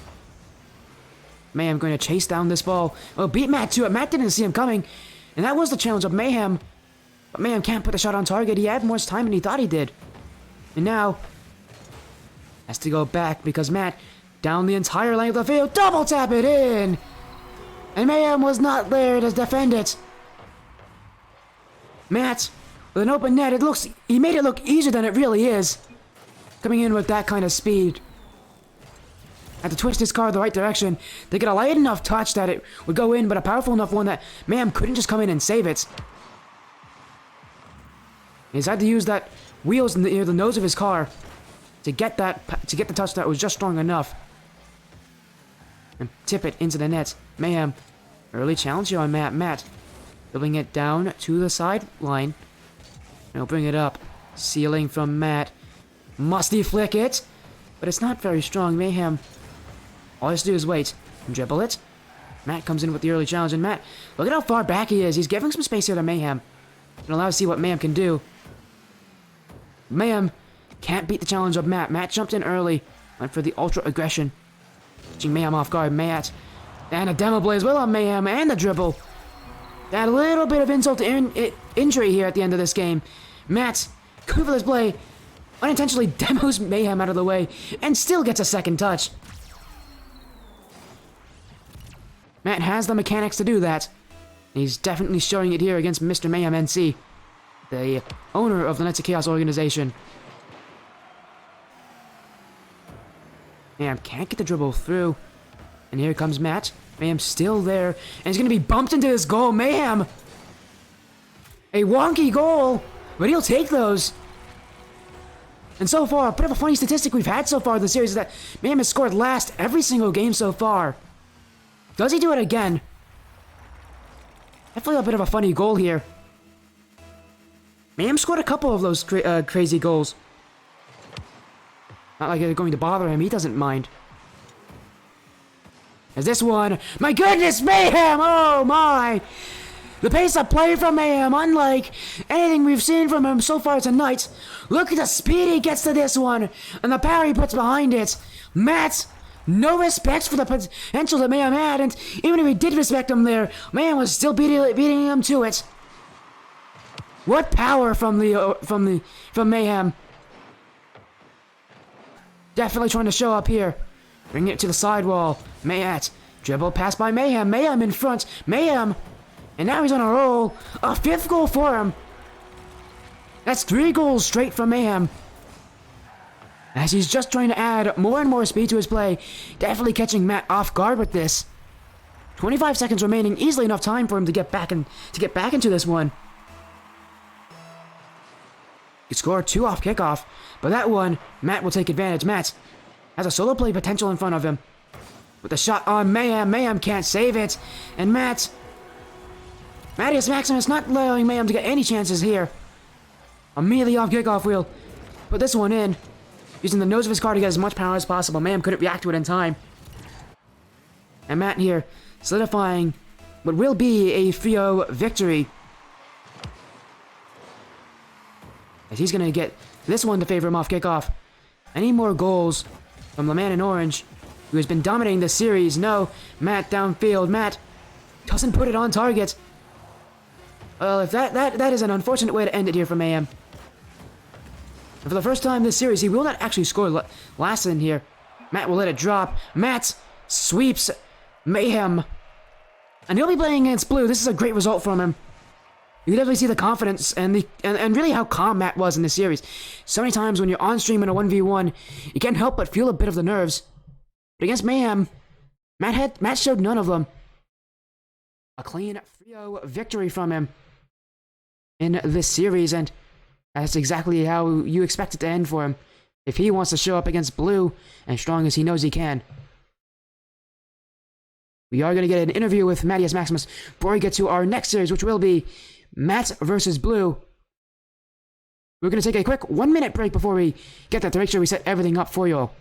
Mayhem going to chase down this ball. Oh, beat Matt to it. Matt didn't see him coming. And that was the challenge of Mayhem. But Mayhem can't put the shot on target. He had more time than he thought he did. And now has to go back because Matt, down the entire length of the field, double tap it in! And Mayhem was not there to defend it. Matt, with an open net, he made it look easier than it really is. Coming in with that kind of speed. Had to twist his car the right direction to get a light enough touch that it would go in, but a powerful enough one that Mayhem couldn't just come in and save it. He's had to use that wheels near the nose of his car to get the touch that was just strong enough. And tip it into the net. Mayhem, early challenge here on Matt. Matt, dribbling it down to the sideline. And he'll bring it up. Sealing from Matt. Must he flick it? But it's not very strong. Mayhem, all he has to do is wait and dribble it. Matt comes in with the early challenge, and Matt, look at how far back he is. He's giving some space here to Mayhem. And allow us to see what Mayhem can do. Mayhem can't beat the challenge of Matt. Matt jumped in early. Went for the ultra aggression. Catching Mayhem off guard. Matt. And a demo blade as well on Mayhem. And the dribble. That little bit of insult to injury here at the end of this game. Matt, good for this play, unintentionally demos Mayhem out of the way. And still gets a second touch. Matt has the mechanics to do that. He's definitely showing it here against Mr. Mayhem NC, the owner of the Knights of Chaos organization. Mayhem can't get the dribble through. And here comes Matt. Mayhem's still there. And he's going to be bumped into this goal. Mayhem! A wonky goal, but he'll take those. And so far, a bit of a funny statistic we've had so far in the series is that Mayhem has scored last every single game so far. Does he do it again? Definitely a bit of a funny goal here. Mayhem scored a couple of those crazy goals. Not like they're going to bother him. He doesn't mind. As this one, my goodness, Mayhem! Oh my! The pace of play from Mayhem, unlike anything we've seen from him so far tonight. Look at the speed he gets to this one, and the power he puts behind it. Matt, no respect for the potential that Mayhem had, and even if he did respect him there, Mayhem was still beating him to it. What power from Mayhem! Definitely trying to show up here. Bring it to the sidewall. Mayat. Dribble pass by Mayhem. Mayhem in front. Mayhem. And now he's on a roll. A 5th goal for him. That's 3 goals straight from Mayhem. As he's just trying to add more and more speed to his play. Definitely catching Matt off guard with this. 25 seconds remaining. Easily enough time for him to get back into this one. He scored 2 off kickoff. But that one, Matt will take advantage. Matt has a solo play potential in front of him. With a shot on Mayhem. Mayhem can't save it. And Mattias Maximus not allowing Mayhem to get any chances here. Immediately off kickoff wheel. Put this one in. Using the nose of his car to get as much power as possible. Mayhem couldn't react to it in time. And Matt here solidifying what will be a 3-0 victory. As he's going to get this one to favor him off kickoff. Any more goals from the man in orange, who has been dominating the series. No, Matt downfield. Matt doesn't put it on target. Well, if that is an unfortunate way to end it here for Mayhem. And for the first time this series, he will not actually score last in here. Matt will let it drop. Matt sweeps Mayhem. And he'll be playing against BLOO. This is a great result from him. You can definitely see the confidence and really how calm Matt was in this series. So many times when you're on stream in a 1v1, you can't help but feel a bit of the nerves. But against Mayhem, Matt showed none of them. A clean 3-0 victory from him in this series, and that's exactly how you expect it to end for him if he wants to show up against BLOO as strong as he knows he can. We are going to get an interview with Mattias Maximus before we get to our next series, which will be Matt versus BLOO. We're going to take a quick 1-minute break before we get that to make sure we set everything up for you all.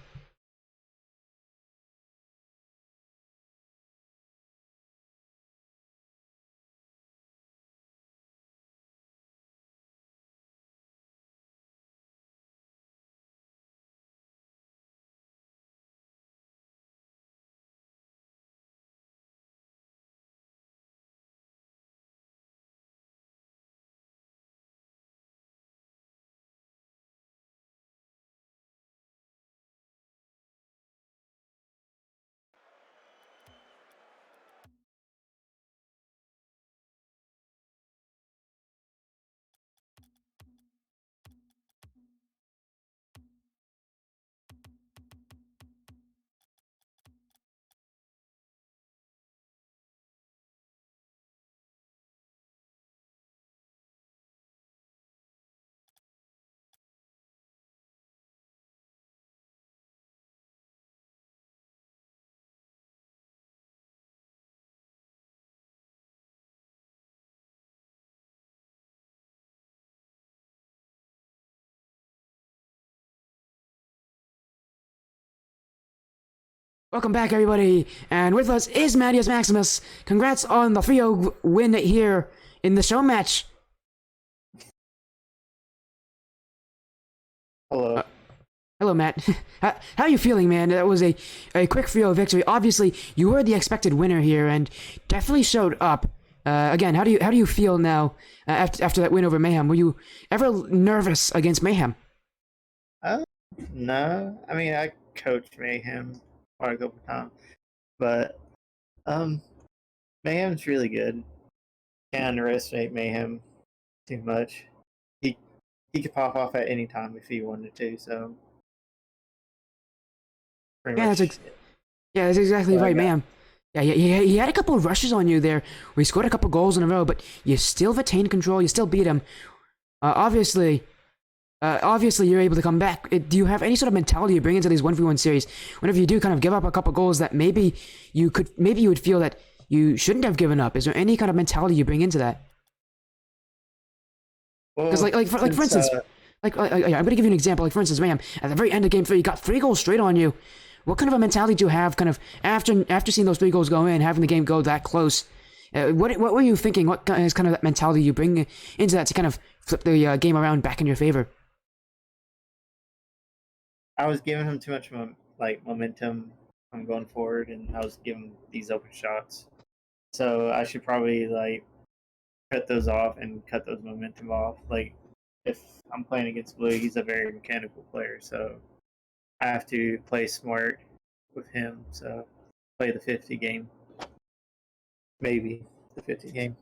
Welcome back, everybody, and with us is Mattias Maximus. Congrats on the 3-0 win here in the Showmatch. Hello. Hello, Matt. How are you feeling, man? That was a quick 3-0 victory. Obviously, you were the expected winner here, and definitely showed up. Again, how do you feel now after that win over Mayhem? Were you ever nervous against Mayhem? No. I mean, I coached Mayhem quite a couple times, but Mayhem's really good. Can't underestimate Mayhem too much. He could pop off at any time if he wanted to. So pretty much. That's exactly right, Mayhem. Yeah, he had a couple of rushes on you there, where he scored a couple goals in a row, but you still retained control. You still beat him. Obviously, you're able to come back. Do you have any sort of mentality you bring into these 1v1 series? Whenever you do kind of give up a couple goals that maybe you would feel that you shouldn't have given up. Is there any kind of mentality you bring into that? Because for instance, I'm gonna give you an example. Like for instance, Mayhem, at the very end of game 3, you got 3 goals straight on you. What kind of a mentality do you have, kind of after seeing those 3 goals go in, having the game go that close? What were you thinking? What is kind of that mentality you bring into that to kind of flip the game around back in your favor? I was giving him too much momentum going forward, and I was giving these open shots. So I should probably cut those off and cut those momentum off. Like if I'm playing against BLOO, he's a very mechanical player, so I have to play smart with him. So play the 50 game, maybe the 50 game.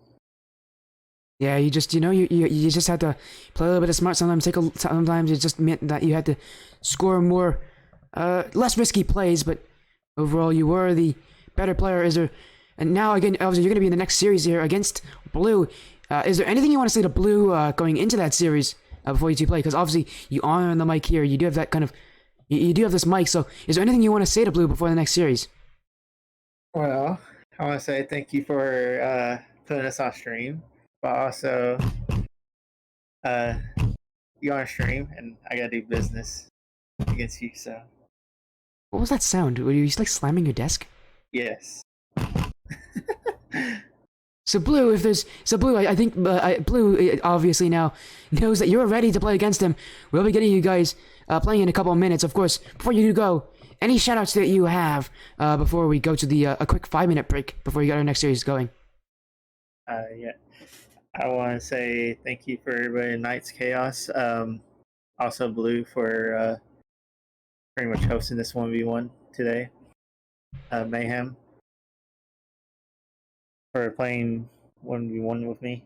Yeah, you just you just had to play a little bit of smart. Sometimes it just meant that you had to score more, less risky plays. But overall, you were the better player. And now again, obviously, you're going to be in the next series here against BLOO. Is there anything you want to say to BLOO going into that series before you two play? Because obviously, you are on the mic here. You do have that kind of, you do have this mic. So, is there anything you want to say to BLOO before the next series? Well, I want to say thank you for putting us on stream. But also, you're on stream, and I gotta do business against you. So, what was that sound? Were you like slamming your desk? Yes. So Blue, if there's so Blue, I think Blue obviously now knows that you're ready to play against him. We'll be getting you guys playing in a couple of minutes. Of course, before you go, any shoutouts that you have before we go to the a quick 5-minute break before we get our next series going. Yeah, I want to say thank you for everybody in Night's Chaos. Also, Blue for pretty much hosting this 1v1 today. Mayhem for playing 1v1 with me.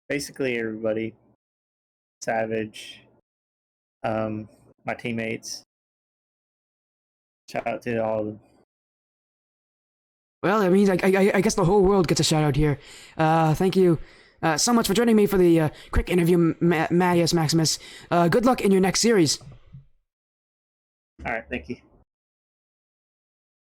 Basically, everybody. Savage. My teammates. Shout out to all of them. Well, it means I guess the whole world gets a shout out here. Thank you so much for joining me for the quick interview, Mattias Maximus. Good luck in your next series. All right, thank you.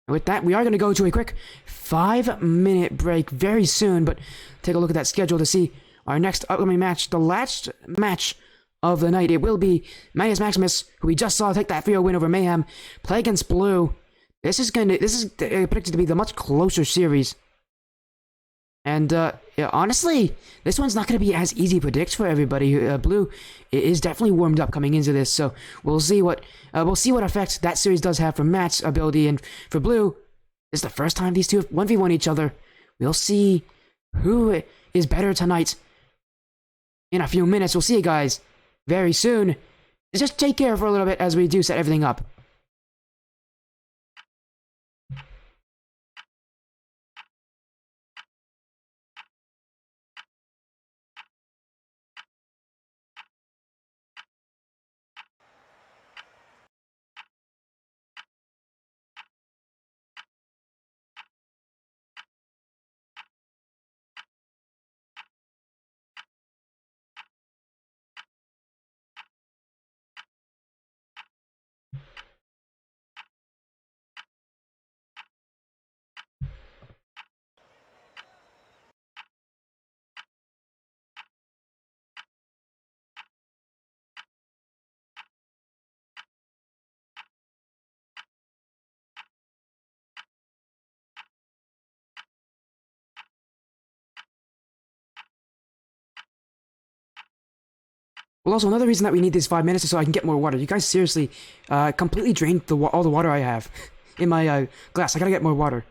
With that, we are going to go to a quick 5-minute break very soon, but take a look at that schedule to see our next upcoming match, the last match of the night. It will be Mattias Maximus, who we just saw take that 3-0 win over Mayhem, play against BLOO. This is predicted to be the much closer series. And yeah, honestly, this one's not going to be as easy to predict for everybody. BLOO is definitely warmed up coming into this, so we'll see what effect that series does have for Matt's ability. And for BLOO, this is the first time these two have 1v1 each other. We'll see who is better tonight. In a few minutes, we'll see you guys very soon. Just take care for a little bit as we do set everything up. Well, also, another reason that we need these 5 minutes is so I can get more water. You guys seriously completely drained all the water I have in my glass. I gotta get more water.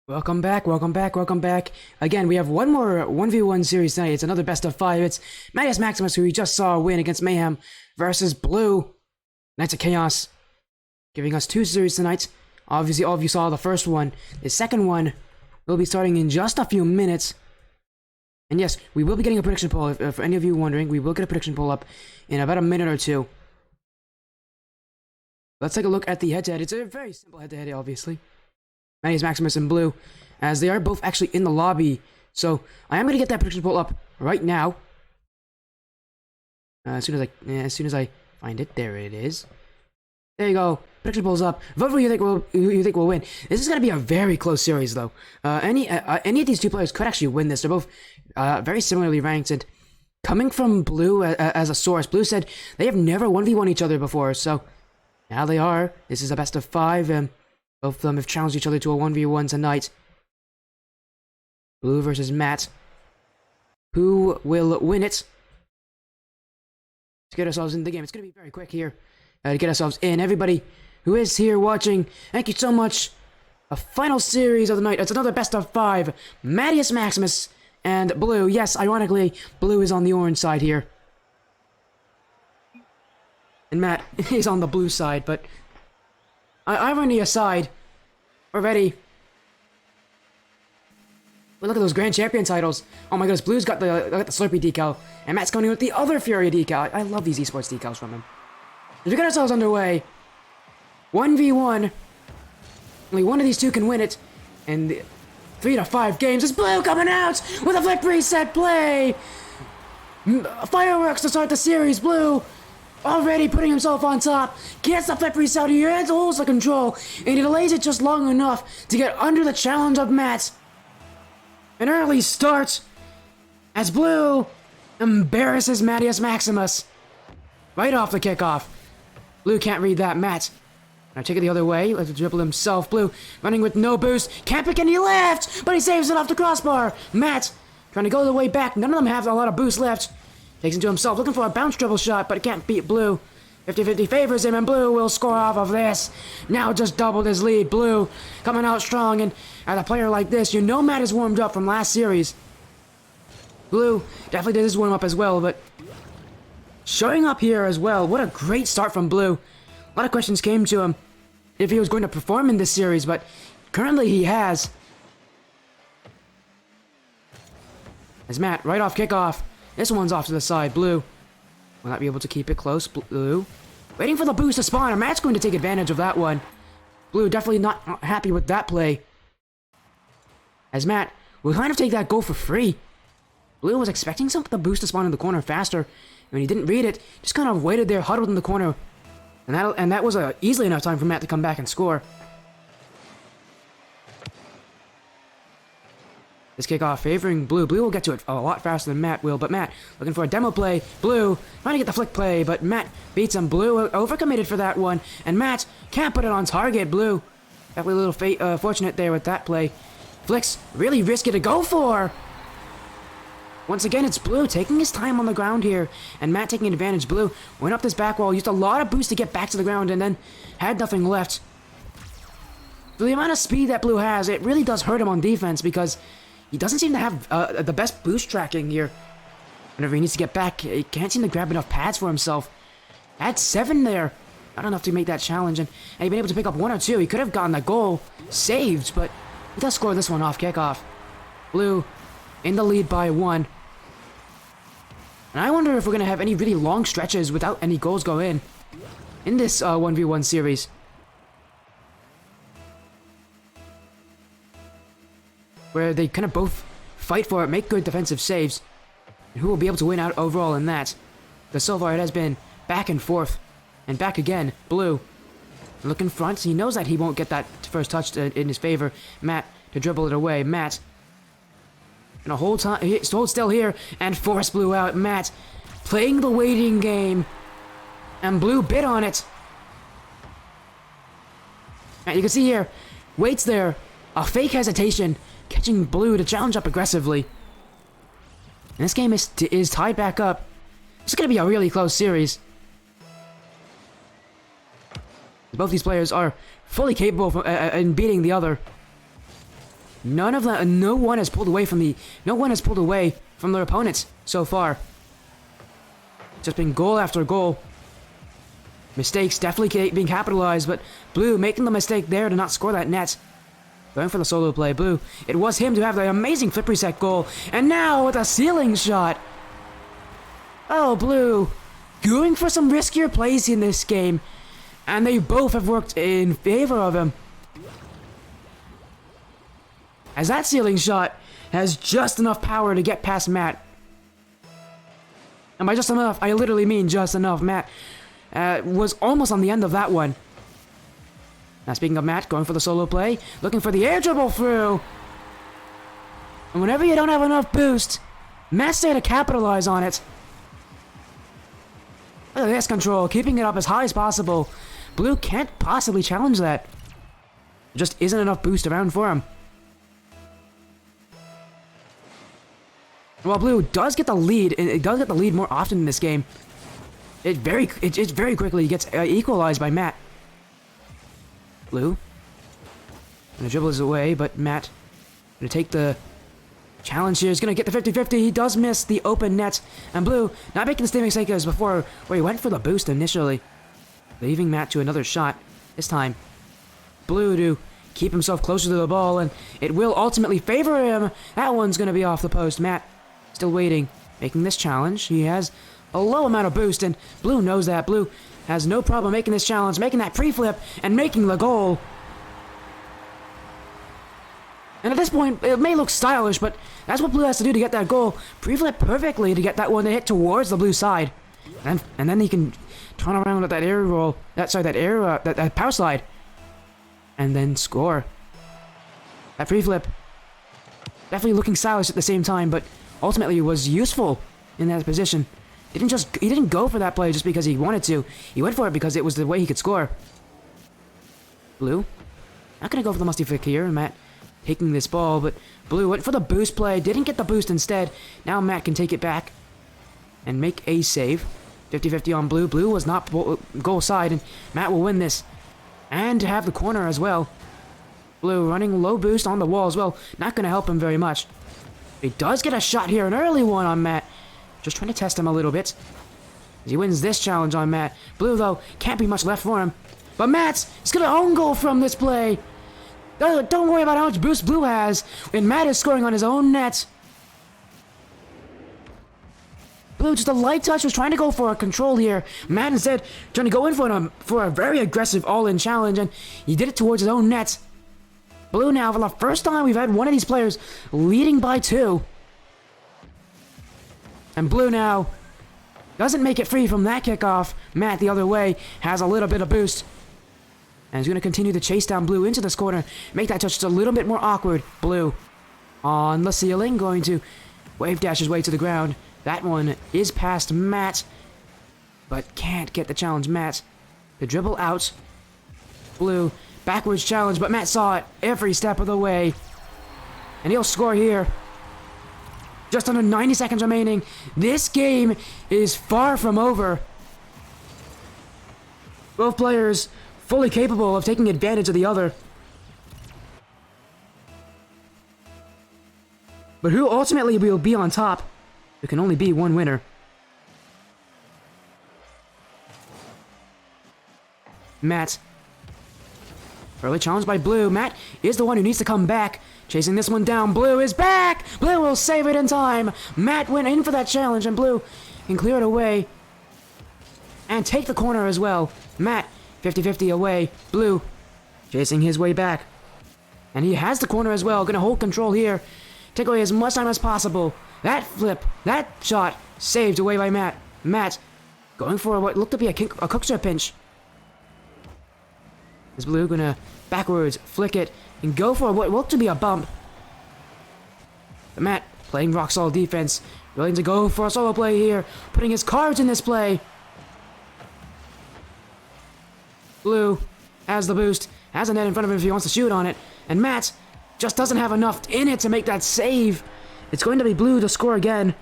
Welcome back, welcome back, welcome back. Again, we have one more 1v1 series tonight. It's another best of 5. It's Mayhem Maximus, who we just saw win against Mayhem, versus BLOO, Knights of Chaos, giving us 2 series tonight. Obviously, all of you saw the first one. The second one will be starting in just a few minutes. And yes, we will be getting a prediction poll. If for any of you wondering, we will get a prediction poll up in about a minute or two. Let's take a look at the head-to-head. It's a very simple head-to-head, obviously. Mayhem Maximus and BLOO, as they are both actually in the lobby. So I am going to get that prediction poll up right now. As soon as I find it, there it is. There you go. Prediction poll's up. Vote for who you think will win. This is going to be a very close series, though. Any of these two players could actually win this. They're both very similarly ranked. And coming from BLOO as a source, BLOO said they have never 1v1 each other before. So now they are. This is a best of 5, and both of them have challenged each other to a 1v1 tonight. BLOO versus Matt. Who will win it? Let's get ourselves in the game. It's going to be very quick here to get ourselves in. Everybody who is here watching, thank you so much. A final series of the night. It's another best of 5. Mayhem Maximus and BLOO. Yes, ironically, BLOO is on the orange side here. And Matt is on the blue side, but irony aside, we're ready. But look at those Grand Champion titles. Oh my goodness, BLOO's got the Slurpee decal, and Matt's going in with the other Fury decal. I love these esports decals from him. If we get ourselves underway, 1v1, only one of these two can win it, and 3 to 5 games. It's BLOO coming out with a flip reset play. Fireworks to start the series. BLOO already putting himself on top, gets the flip reset, he holds the control, and he delays it just long enough to get under the challenge of Matt. An early start as BLOO embarrasses Mayhem Maximus right off the kickoff. BLOO can't read that. Matt, now take it the other way, let's dribble himself. BLOO running with no boost, can't pick any left, but he saves it off the crossbar. Matt trying to go the way back, none of them have a lot of boost left. Takes it to himself, looking for a bounce dribble shot, but can't beat BLOO. 50-50 favors him, and BLOO will score off of this. Now just doubled his lead. BLOO coming out strong, and at a player like this, you know Matt is warmed up from last series. BLOO definitely did his warm-up as well, but showing up here as well. What a great start from BLOO. A lot of questions came to him if he was going to perform in this series, but currently he has. As Matt, right off kickoff. This one's off to the side. BLOO will not be able to keep it close. BLOO waiting for the boost to spawn, and Matt's going to take advantage of that one. BLOO definitely not happy with that play. As Matt will kind of take that goal for free. BLOO was expecting the boost to spawn in the corner faster. When he didn't read it, just kind of waited there, huddled in the corner. And that was easily enough time for Matt to come back and score. This kickoff favoring BLOO. BLOO will get to it a lot faster than Matt will, but Matt looking for a demo play. BLOO trying to get the flick play, but Matt beats him. BLOO overcommitted for that one, and Matt can't put it on target. BLOO definitely a little fortunate there with that play. Flicks really risky to go for. Once again, it's BLOO taking his time on the ground here, and Matt taking advantage. BLOO went up this back wall, used a lot of boost to get back to the ground, and then had nothing left. For the amount of speed that BLOO has, it really does hurt him on defense because he doesn't seem to have the best boost tracking here. Whenever he needs to get back, he can't seem to grab enough pads for himself. Had 7 there. Not enough to make that challenge, and he'd been able to pick up 1 or 2. He could have gotten the goal saved, but he does score this one off kickoff. BLOO in the lead by 1. And I wonder if we're going to have any really long stretches without any goals go in this 1v1 series. Where they kind of both fight for it, make good defensive saves. And who will be able to win out overall in that? Because so far it has been back and forth. And back again. BLOO. Look in front. He knows that he won't get that first touch in his favor. Matt to dribble it away. Matt. And a whole time. He hold still here. And force BLOO out. Matt playing the waiting game. And BLOO bit on it. And you can see here. Waits there. A fake hesitation. Catching BLOO to challenge up aggressively. And this game is tied back up. It's going to be a really close series. Both these players are fully capable in beating the other. None of the, no one has pulled away from their opponents so far. Just been goal after goal. Mistakes definitely being capitalized, but BLOO making the mistake there to not score that net. Going for the solo play, BLOO. It was him to have the amazing flip reset goal, and now with a ceiling shot. Oh, BLOO, going for some riskier plays in this game, and they both have worked in favor of him. As that ceiling shot has just enough power to get past Matt. And by just enough, I literally mean just enough. Matt was almost on the end of that one. Now speaking of Matt, going for the solo play, looking for the air dribble through. And whenever you don't have enough boost, Matt's there to capitalize on it. Look at this control, keeping it up as high as possible. BLOO can't possibly challenge that. There just isn't enough boost around for him. While BLOO does get the lead, and it does get the lead more often in this game, it very quickly gets equalized by Matt. BLOO gonna dribble his away, but Matt gonna take the challenge here. He's gonna get the 50-50. He does miss the open net, and BLOO not making the same mistake as before, where he went for the boost initially, leaving Matt to another shot. This time, BLOO to keep himself closer to the ball, and it will ultimately favor him. That one's gonna be off the post. Matt still waiting, making this challenge. He has a low amount of boost, and BLOO knows that. BLOO has no problem making this challenge, making that pre-flip, and making the goal. And at this point, it may look stylish, but that's what BLOO has to do to get that goal. Pre-flip perfectly to get that one to hit towards the blue side. And then he can turn around with that air roll, that power slide, and then score. That pre-flip, definitely looking stylish at the same time, but ultimately was useful in that position. He didn't go for that play just because he wanted to. He went for it because it was the way he could score. BLOO, not gonna go for the musty flick here. Matt taking this ball, but BLOO went for the boost play, didn't get the boost instead. Now Matt can take it back and make a save. 50-50 on BLOO. BLOO was not goal side, and Matt will win this. And to have the corner as well. BLOO running low boost on the wall as well. Not gonna help him very much. He does get a shot here, an early one on Matt. Just trying to test him a little bit. As he wins this challenge on Matt. BLOO, though, can't be much left for him. But Matt's gonna own goal from this play. Don't worry about how much boost BLOO has when Matt is scoring on his own net. BLOO, just a light touch, was trying to go for a control here. Matt instead trying to go in for a very aggressive all-in challenge, and he did it towards his own net. BLOO now, for the first time, we've had one of these players leading by 2. And BLOO now doesn't make it free from that kickoff. Matt, the other way, has a little bit of boost. And he's going to continue to chase down BLOO into this corner. Make that touch just a little bit more awkward. BLOO on the ceiling, going to wave dash his way to the ground. That one is past Matt, but can't get the challenge. Matt, the dribble out. BLOO, backwards challenge, but Matt saw it every step of the way. And he'll score here. Just under 90 seconds remaining. This game is far from over. Both players fully capable of taking advantage of the other. But who ultimately will be on top? There can only be one winner. Matt. Early challenge by BLOO. Matt is the one who needs to come back. Chasing this one down. BLOO is back! BLOO will save it in time. Matt went in for that challenge, and BLOO can clear it away. And take the corner as well. Matt, 50-50 away. BLOO chasing his way back. And he has the corner as well. Gonna hold control here. Take away as much time as possible. That flip, that shot, saved away by Matt. Matt going for what looked to be a cookstrap pinch. Is BLOO gonna backwards flick it and go for what looked to be a bump? But Matt playing rock solid defense, willing to go for a solo play here, putting his cards in this play. BLOO has the boost, has a net in front of him if he wants to shoot on it, and Matt just doesn't have enough in it to make that save. It's going to be BLOO to score again.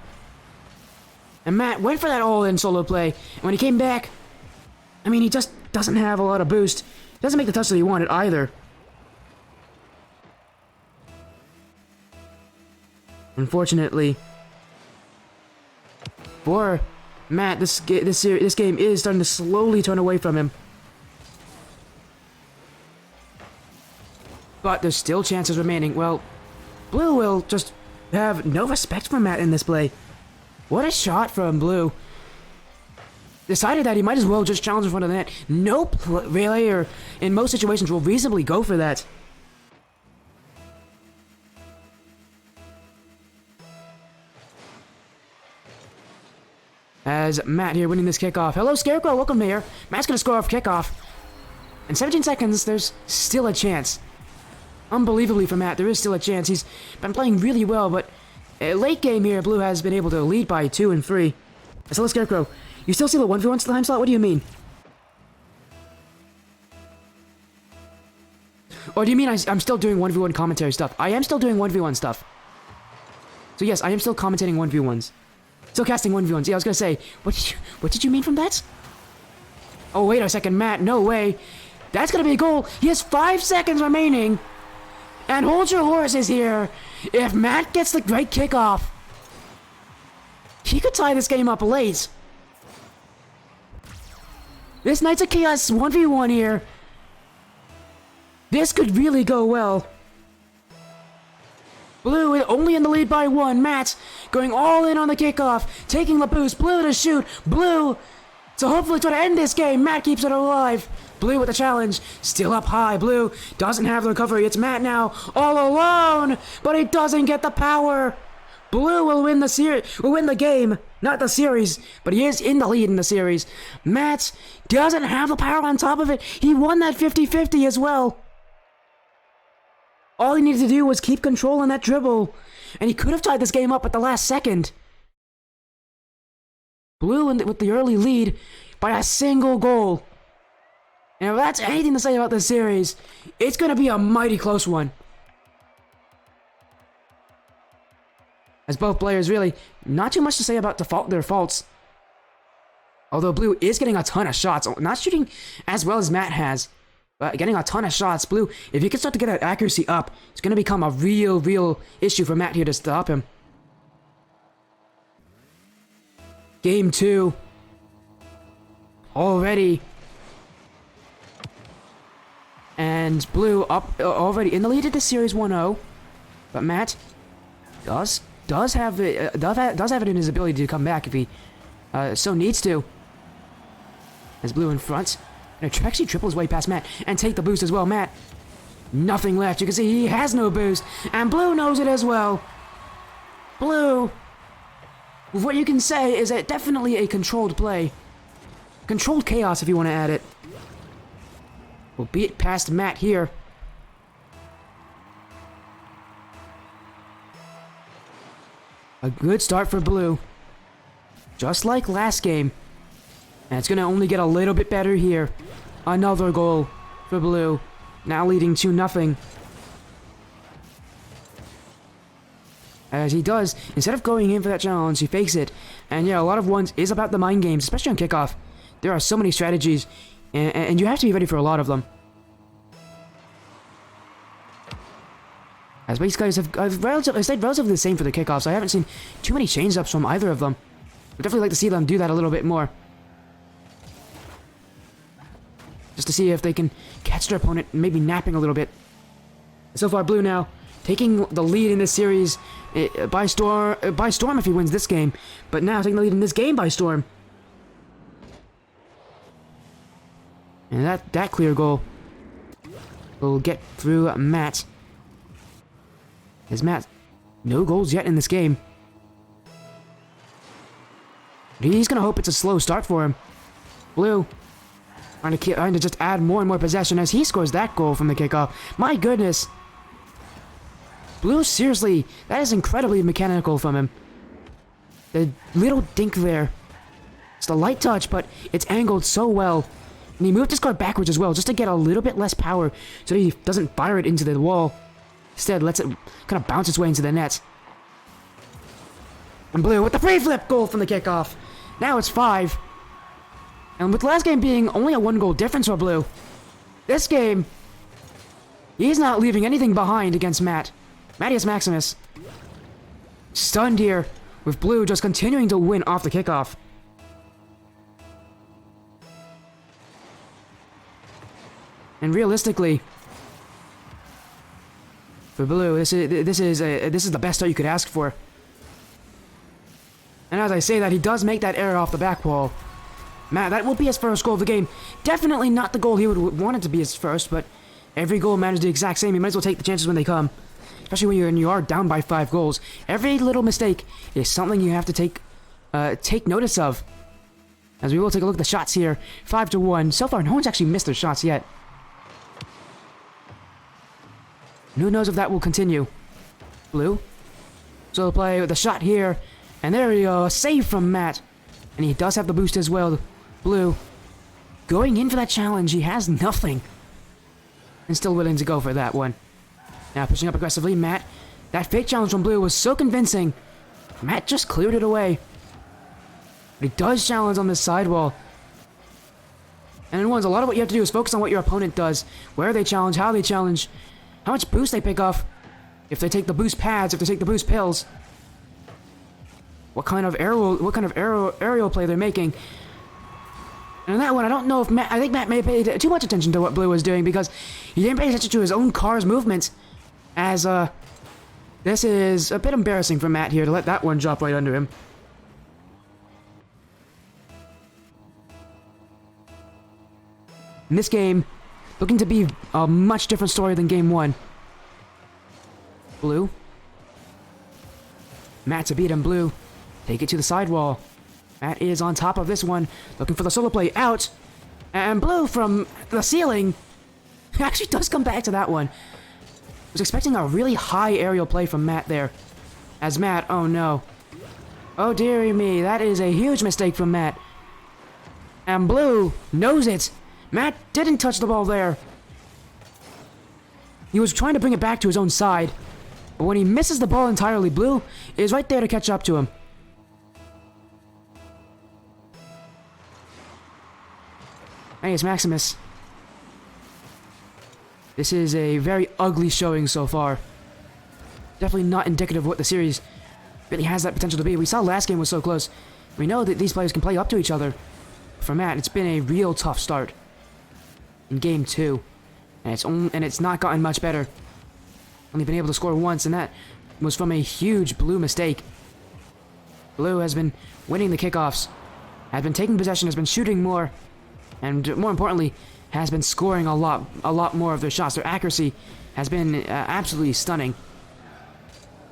And Matt went for that all-in solo play, and when he came back, I mean, he just doesn't have a lot of boost. Doesn't make the touch that he wanted either. Unfortunately, for Matt, this game is starting to slowly turn away from him. But there's still chances remaining. Well, BLOO will just have no respect for Matt in this play. What a shot from BLOO. Decided that he might as well just challenge in front of the net. No player in most situations will reasonably go for that. As Matt here winning this kickoff. Hello, Scarecrow. Welcome here. Matt's going to score off kickoff. In 17 seconds, there's still a chance. Unbelievably for Matt, there is still a chance. He's been playing really well, but late game here, BLOO has been able to lead by 2 and 3. Hello, Scarecrow. You still see the 1v1 time slot? What do you mean? Or do you mean I'm still doing 1v1 commentary stuff? I am still doing 1v1 stuff. So yes, I am still commentating 1v1s. Still casting 1v1s. Yeah, I was gonna say, what did you mean from that? Oh, wait a second, Matt, no way. That's gonna be a goal. He has 5 seconds remaining. And hold your horses here. If Matt gets the great kickoff, he could tie this game up late. This Knights of Chaos 1v1 here. This could really go well. BLOO is only in the lead by 1. Matt going all in on the kickoff, taking the boost. BLOO to shoot. BLOO to hopefully try to end this game. Matt keeps it alive. BLOO with the challenge, still up high. BLOO doesn't have the recovery. It's Matt now, all alone, but he doesn't get the power. BLOO will win the game, not the series, but he is in the lead in the series. Matt doesn't have the power on top of it. He won that 50-50 as well. All he needed to do was keep control on that dribble, and he could have tied this game up at the last second. BLOO with the early lead by a single goal. And if that's anything to say about this series, it's going to be a mighty close one. As both players really, not too much to say about their faults. Although BLOO is getting a ton of shots, not shooting as well as Matt has, but getting a ton of shots. BLOO, if he can start to get that accuracy up, it's going to become a real issue for Matt here to stop him. Game 2. Already. And BLOO up already in the lead of the series 1-0. But Matt does have it in his ability to come back if he so needs to. As BLOO in front. And actually triple his way past Matt and take the boost as well. Matt, nothing left. You can see he has no boost. And BLOO knows it as well. BLOO, what you can say is that definitely a controlled play. Controlled chaos if you want to add it. We'll beat past Matt here. A good start for BLOO. Just like last game. And it's going to only get a little bit better here. Another goal for BLOO. Now leading 2-0. As he does, instead of going in for that challenge, he fakes it. And yeah, a lot of ones is about the mind games, especially on kickoff. There are so many strategies, and you have to be ready for a lot of them. As base guys have stayed relatively the same for the kickoff, so I haven't seen too many change-ups from either of them. I'd definitely like to see them do that a little bit more. Just to see if they can catch their opponent, maybe napping a little bit. So far, BLOO now taking the lead in this series by storm if he wins this game, but now taking the lead in this game by storm. And that clear goal will get through Matt. As Matt, no goals yet in this game. He's gonna hope it's a slow start for him. BLOO trying to just add more and more possession as he scores that goal from the kickoff. My goodness. BLOO, seriously, that is incredibly mechanical from him. The little dink there. It's a light touch, but it's angled so well. And he moved his card backwards as well, just to get a little bit less power, so he doesn't fire it into the wall. Instead, lets it kind of bounce its way into the net. And BLOO with the free flip goal from the kickoff. Now it's 5. And with the last game being only a 1-goal difference for BLOO, this game, he's not leaving anything behind against Matt. Mattias Maximus. stunned here, with Blue just continuing to win off the kickoff. And realistically, for Blue, this is the best start you could ask for. And as I say that, he does make that error off the back wall. Matt, that will be his first goal of the game. Definitely not the goal he would want it to be his first, but every goal matters the exact same. You might as well take the chances when they come. Especially when you are down by 5 goals. Every little mistake is something you have to take notice of. As we will take a look at the shots here. 5-1. So far, no one's actually missed their shots yet. And who knows if that will continue. Blue. So play with the shot here. And there we go. A save from Matt. And he does have the boost as well. Blue. Going in for that challenge. He has nothing. And still willing to go for that one. Now pushing up aggressively, Matt. That fake challenge from Blue was so convincing. Matt just cleared it away. But he does challenge on this sidewall. And in ones, a lot of what you have to do is focus on what your opponent does. Where they challenge, how they challenge, how much boost they pick off. If they take the boost pads, if they take the boost pills. What kind of aerial play they're making. And in that one, I don't know if Matt... I think Matt may have paid too much attention to what Blue was doing because he didn't pay attention to his own car's movements. As, this is a bit embarrassing for Matt here to let that one drop right under him. In this game, looking to be a much different story than Game 1. Blue. Matt to beat him, Blue. Take it to the sidewall. Matt is on top of this one, looking for the solo play out. And Blue from the ceiling actually does come back to that one. Was expecting a really high aerial play from Matt there. As Matt, oh no. Oh dearie me, that is a huge mistake from Matt. And Blue knows it. Matt didn't touch the ball there. He was trying to bring it back to his own side. But when he misses the ball entirely, Blue is right there to catch up to him. Hey, it's Maximus. This is a very ugly showing so far. Definitely not indicative of what the series really has that potential to be. We saw last game was so close. We know that these players can play up to each other. For Matt, it's been a real tough start in Game 2. And it's not gotten much better. Only been able to score once, and that was from a huge Blue mistake. Blue has been winning the kickoffs, has been taking possession, has been shooting more, and more importantly, has been scoring a lot more of their shots. Their accuracy has been absolutely stunning.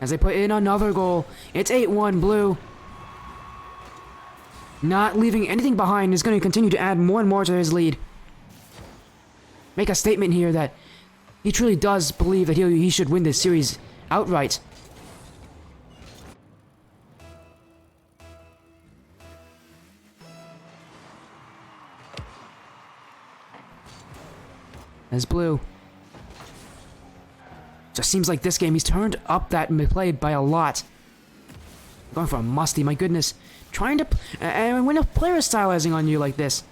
As they put in another goal, it's 8-1 Blue. Not leaving anything behind, is going to continue to add more and more to his lead. Make a statement here that he truly does believe that he should win this series outright. As Blue. Just seems like this game, he's turned up that play by a lot. Going for a musty, my goodness. Trying to... and when a player is stylizing on you like this,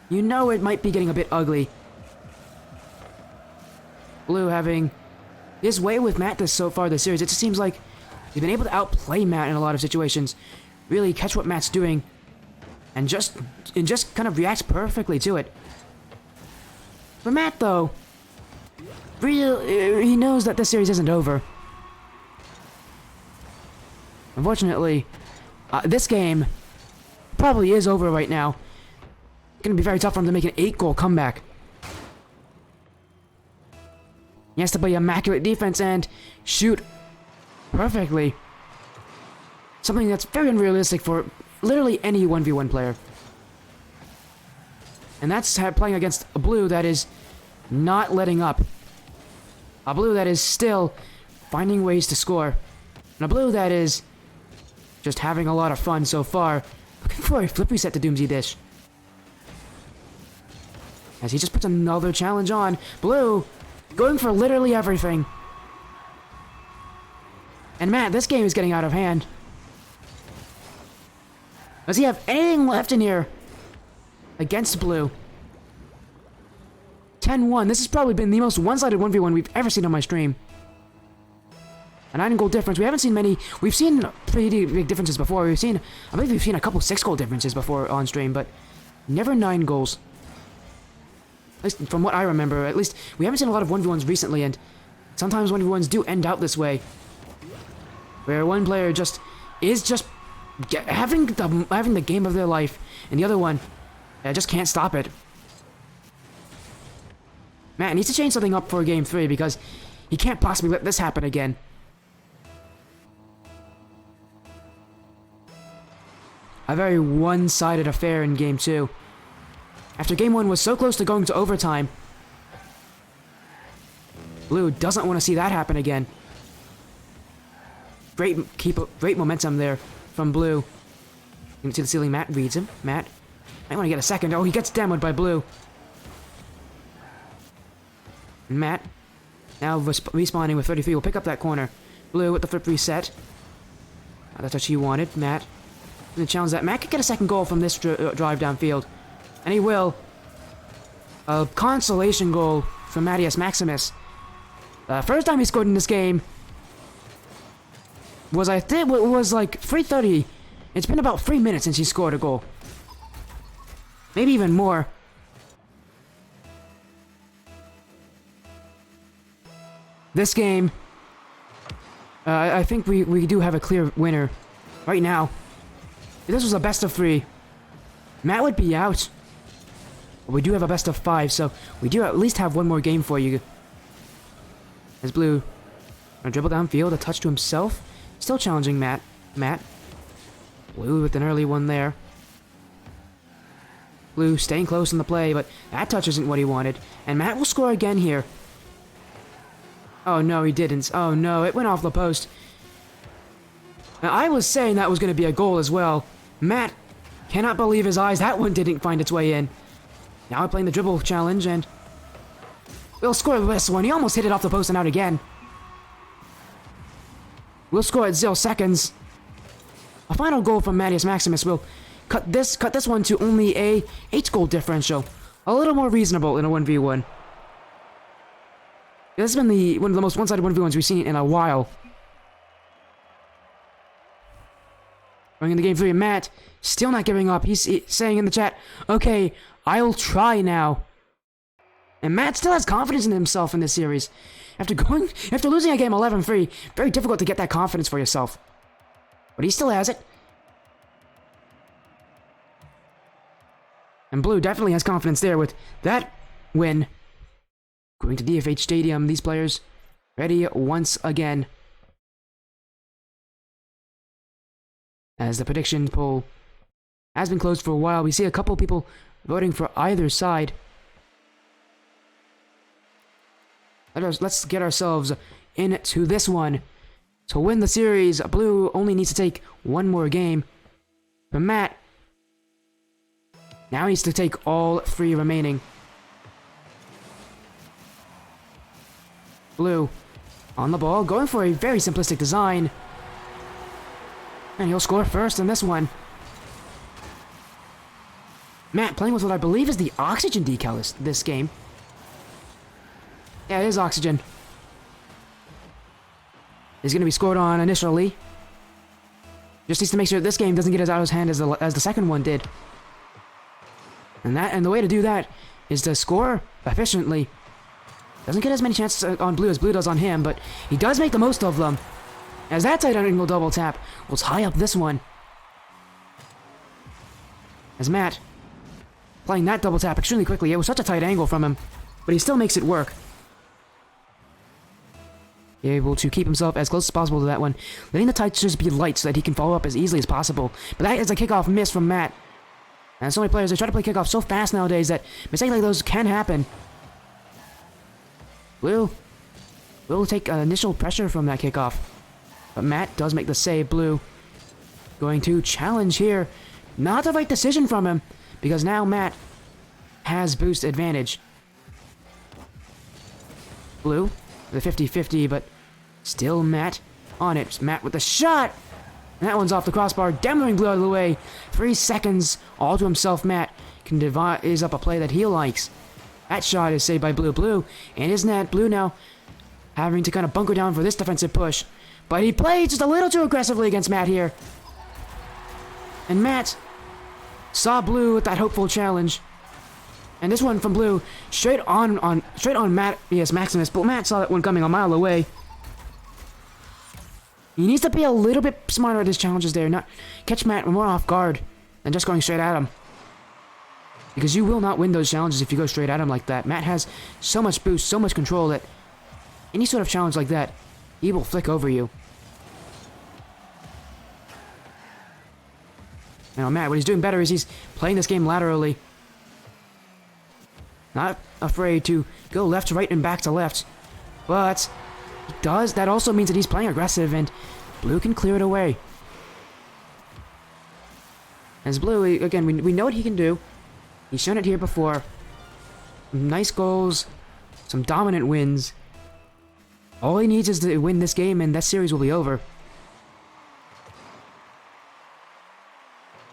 you know it might be getting a bit ugly. Blue having his way with Matt so far this series. It just seems like he's been able to outplay Matt in a lot of situations. Really catch what Matt's doing. And just kind of reacts perfectly to it. For Matt, though, he knows that this series isn't over. Unfortunately, this game probably is over right now. It's going to be very tough for him to make an 8-goal comeback. He has to play immaculate defense and shoot perfectly. Something that's very unrealistic for literally any 1v1 player. And that's playing against a Blue that is not letting up. A Blue that is still finding ways to score. And a Blue that is just having a lot of fun so far. Looking for a flip reset to Doomsy Dish. As he just puts another challenge on. Blue going for literally everything. And Matt, this game is getting out of hand. Does he have anything left in here against Blue? 10-1. This has probably been the most one-sided 1v1 we've ever seen on my stream. A 9-goal difference. We haven't seen many. We've seen pretty big differences before. I believe we've seen a couple 6-goal differences before on stream, but never 9 goals. At least from what I remember. At least we haven't seen a lot of 1v1s recently, and sometimes 1v1s do end out this way, where one player is having the game of their life, and the other one just can't stop it. Matt needs to change something up for Game 3 because he can't possibly let this happen again. A very one-sided affair in Game 2. After Game 1 was so close to going to overtime, BLOO doesn't want to see that happen again. Great momentum there from BLOO. Into the ceiling, Matt reads him. Matt might want to get a second. Oh, he gets demoed by BLOO. And Matt, now respawning with 33, will pick up that corner. BLOO with the flip reset. Not the touch he wanted. Matt in the challenge that Matt could get a second goal from this drive downfield. And he will. A consolation goal from Mattias Maximus. First time he scored in this game was, I think, it was like 3:30. It's been about 3 minutes since he scored a goal. Maybe even more. This game, I think we do have a clear winner right now. If this was a best of 3, Matt would be out. But we do have a best of 5, so we do at least have one more game for you. As BLOO gonna dribble downfield, a touch to himself. Still challenging Matt. BLOO with an early one there. BLOO staying close in the play, but that touch isn't what he wanted. And Matt will score again here. Oh no, he didn't. Oh no, it went off the post. Now, I was saying that was going to be a goal as well. Matt cannot believe his eyes. That one didn't find its way in. Now we're playing the dribble challenge, and we'll score this one. He almost hit it off the post and out again. We'll score at 0 seconds. A final goal from Mattias Maximus will cut this one to only a 8-goal differential. A little more reasonable in a 1v1. This has been one of the most one-sided 1v1s we've seen in a while. Going into Game 3, Matt still not giving up. He's saying in the chat, okay, I'll try now. And Matt still has confidence in himself in this series. After losing a game 11-3, very difficult to get that confidence for yourself. But he still has it. And BLOO definitely has confidence there with that win. Going to DFH Stadium, these players ready once again. As the prediction poll has been closed for a while, we see a couple people voting for either side. Let's get ourselves into this one. To win the series, BLOO only needs to take one more game. But Matt now needs to take all 3 remaining. BLOO on the ball, going for a very simplistic design. And he'll score first in this one. Matt playing with what I believe is the oxygen decal this game. Yeah, it is oxygen. Is going to be scored on initially. Just needs to make sure this game doesn't get as out of his hand as the second one did. And the way to do that is to score efficiently. Doesn't get as many chances on BLOO as BLOO does on him, but he does make the most of them. As that tight angle double tap will tie up this one. As Matt playing that double tap extremely quickly. It was such a tight angle from him, but he still makes it work. Able to keep himself as close as possible to that one, letting the touches be light so that he can follow up as easily as possible. But that is a kickoff miss from Matt. And so many players, they try to play kickoff so fast nowadays that mistakes like those can happen. BLOO will take initial pressure from that kickoff. But Matt does make the save. BLOO going to challenge here. Not the right decision from him, because now Matt has boost advantage. BLOO, the 50-50, but still Matt on it. Matt with the shot! And that one's off the crossbar, demoing BLOO out of the way. 3 seconds, all to himself. Matt can devise up a play that he likes. That shot is saved by BLOO. BLOO, and isn't that BLOO now having to kind of bunker down for this defensive push? But he played just a little too aggressively against Matt here. And Matt saw BLOO with that hopeful challenge. And this one from BLOO, straight on Matt, yes, Maximus, but Matt saw that one coming a mile away. He needs to be a little bit smarter at his challenges there, not catch Matt more off guard than just going straight at him. Because you will not win those challenges if you go straight at him like that. Matt has so much boost, so much control that any sort of challenge like that, he will flick over you. Now Matt, what he's doing better is he's playing this game laterally. Not afraid to go left to right and back to left. But he does. That also means that he's playing aggressive and BLOO can clear it away. As BLOO, again, we know what he can do. He's shown it here before. Nice goals. Some dominant wins. All he needs is to win this game and that series will be over.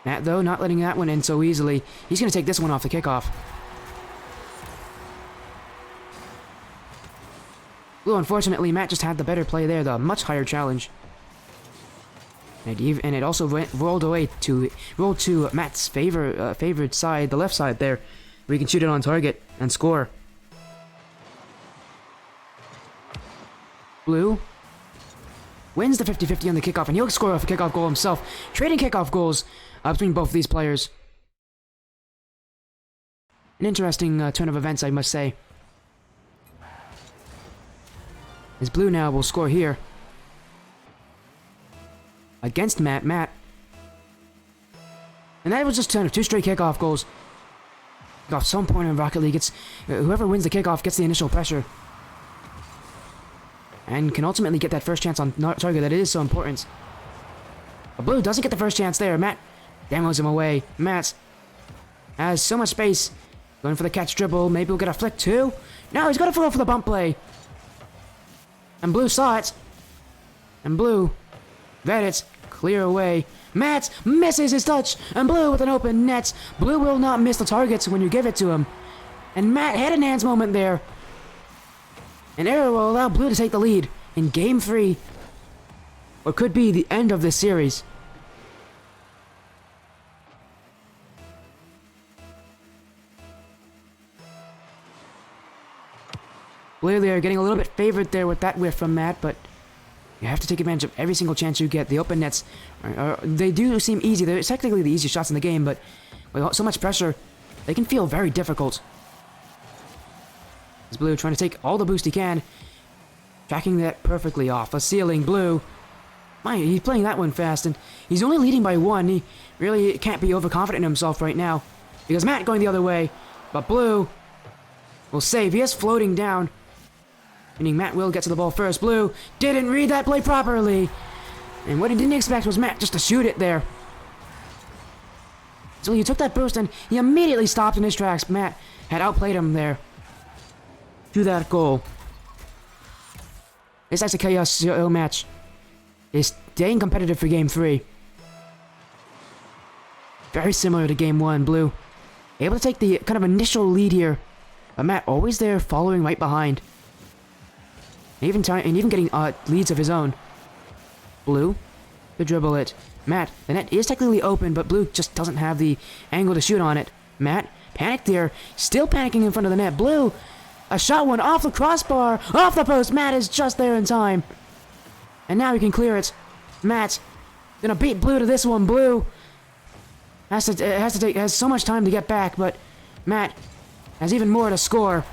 Matt, though, not letting that one end so easily. He's going to take this one off the kickoff. BLOO, unfortunately, Matt just had the better play there, the much higher challenge. And it also rolled to Matt's favored side, the left side there, where he can shoot it on target and score. BLOO wins the 50-50 on the kickoff, and he'll score off a kickoff goal himself, trading kickoff goals between both of these players. An interesting turn of events, I must say. As BLOO now will score here. Against Matt. And that was just two straight kickoff goals. Got some point in Rocket League. It's whoever wins the kickoff gets the initial pressure. And can ultimately get that first chance on target that is so important. But BLOO doesn't get the first chance there. Matt demos him away. Matt has so much space. Going for the catch dribble. Maybe we'll get a flick too. No, he's got to go for the bump play. And BLOO saw it. And BLOO read it. Clear away. Matt misses his touch. And BLOO with an open net. BLOO will not miss the targets when you give it to him. And Matt had an hands moment there. An error will allow BLOO to take the lead in Game 3. What could be the end of this series. BLOO, they are getting a little bit favored there with that whiff from Matt, but you have to take advantage of every single chance you get. The open nets, they do seem easy. They're technically the easiest shots in the game, but with so much pressure, they can feel very difficult. As BLOO trying to take all the boost he can, tracking that perfectly off a ceiling. BLOO, he's playing that one fast, and he's only leading by 1. He really can't be overconfident in himself right now, because Matt going the other way, but BLOO will save. He is floating down. Meaning Matt will get to the ball first. BLOO didn't read that play properly. And what he didn't expect was Matt just to shoot it there. So he took that boost and he immediately stopped in his tracks. Matt had outplayed him there to that goal. This Ice Chaos match is staying competitive for Game 3. Very similar to Game 1. BLOO able to take the kind of initial lead here. But Matt always there following right behind. And even getting leads of his own. BLOO to dribble it. Matt, the net is technically open, but BLOO just doesn't have the angle to shoot on it. Matt panicked there, still panicking in front of the net. BLOO, a shot one off the crossbar, off the post. Matt is just there in time. And now he can clear it. Matt gonna beat BLOO to this one. BLOO has so much time to get back, but Matt has even more to score.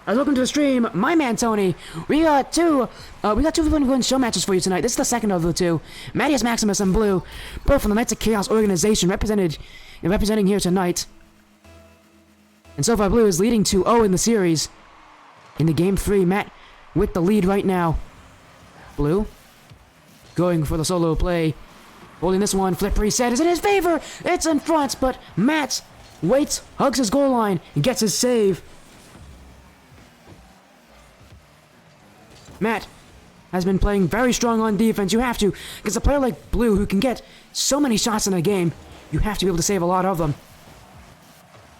Welcome to the stream, my man Tony. We got two win show matches for you tonight. This is the second of the two. Mattias Maximus and BLOO, both from the Knights of Chaos organization, representing here tonight. And so far, BLOO is leading 2-0 in the series. In the Game 3, Matt with the lead right now. BLOO going for the solo play, holding this one. Flip reset is in his favor. It's in front, but Matt waits, hugs his goal line, and gets his save. Matt has been playing very strong on defense. You have to, because a player like BLOO, who can get so many shots in a game, you have to be able to save a lot of them.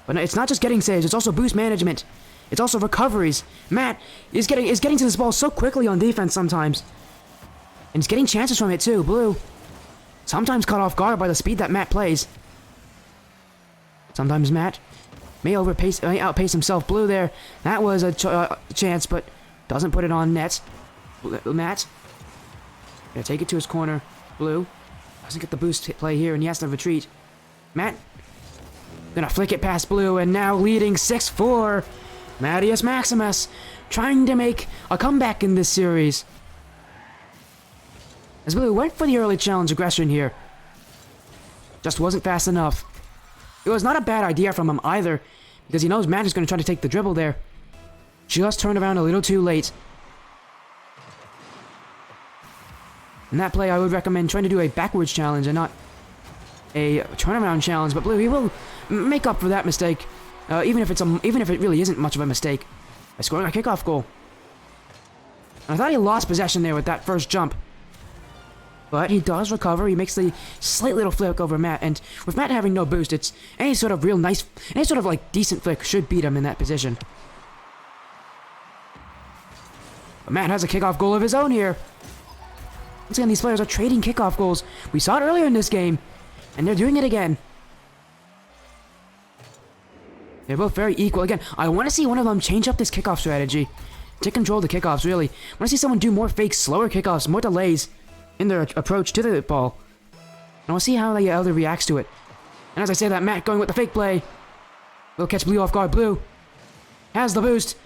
But it's not just getting saves, it's also boost management. It's also recoveries. Matt is getting to this ball so quickly on defense sometimes. And he's getting chances from it too. BLOO sometimes caught off guard by the speed that Matt plays. Sometimes Matt may outpace himself. BLOO there. That was a chance, but doesn't put it on net. Matt gonna take it to his corner. BLOO doesn't get the boost play here, and he has to retreat. Matt gonna flick it past BLOO, and now leading 6-4. Mattias Maximus trying to make a comeback in this series. As BLOO went for the early challenge aggression here. Just wasn't fast enough. It was not a bad idea from him either, because he knows Matt is going to try to take the dribble there. Just turned around a little too late. In that play, I would recommend trying to do a backwards challenge and not a turnaround challenge. But BLOO, he will make up for that mistake, even if it really isn't much of a mistake, by scoring a kickoff goal. And I thought he lost possession there with that first jump. But he does recover. He makes the slight little flick over Matt, and with Matt having no boost, it's any sort of like decent flick should beat him in that position. But Matt has a kickoff goal of his own here. Once again, these players are trading kickoff goals. We saw it earlier in this game, and they're doing it again. They're both very equal. Again, I want to see one of them change up this kickoff strategy. Take control of the kickoffs, really. I want to see someone do more fakes, slower kickoffs, more delays in their approach to the ball. I want to see how the other reacts to it. And as I say that, Matt going with the fake play. Will catch BLOO off guard. BLOO has the boost.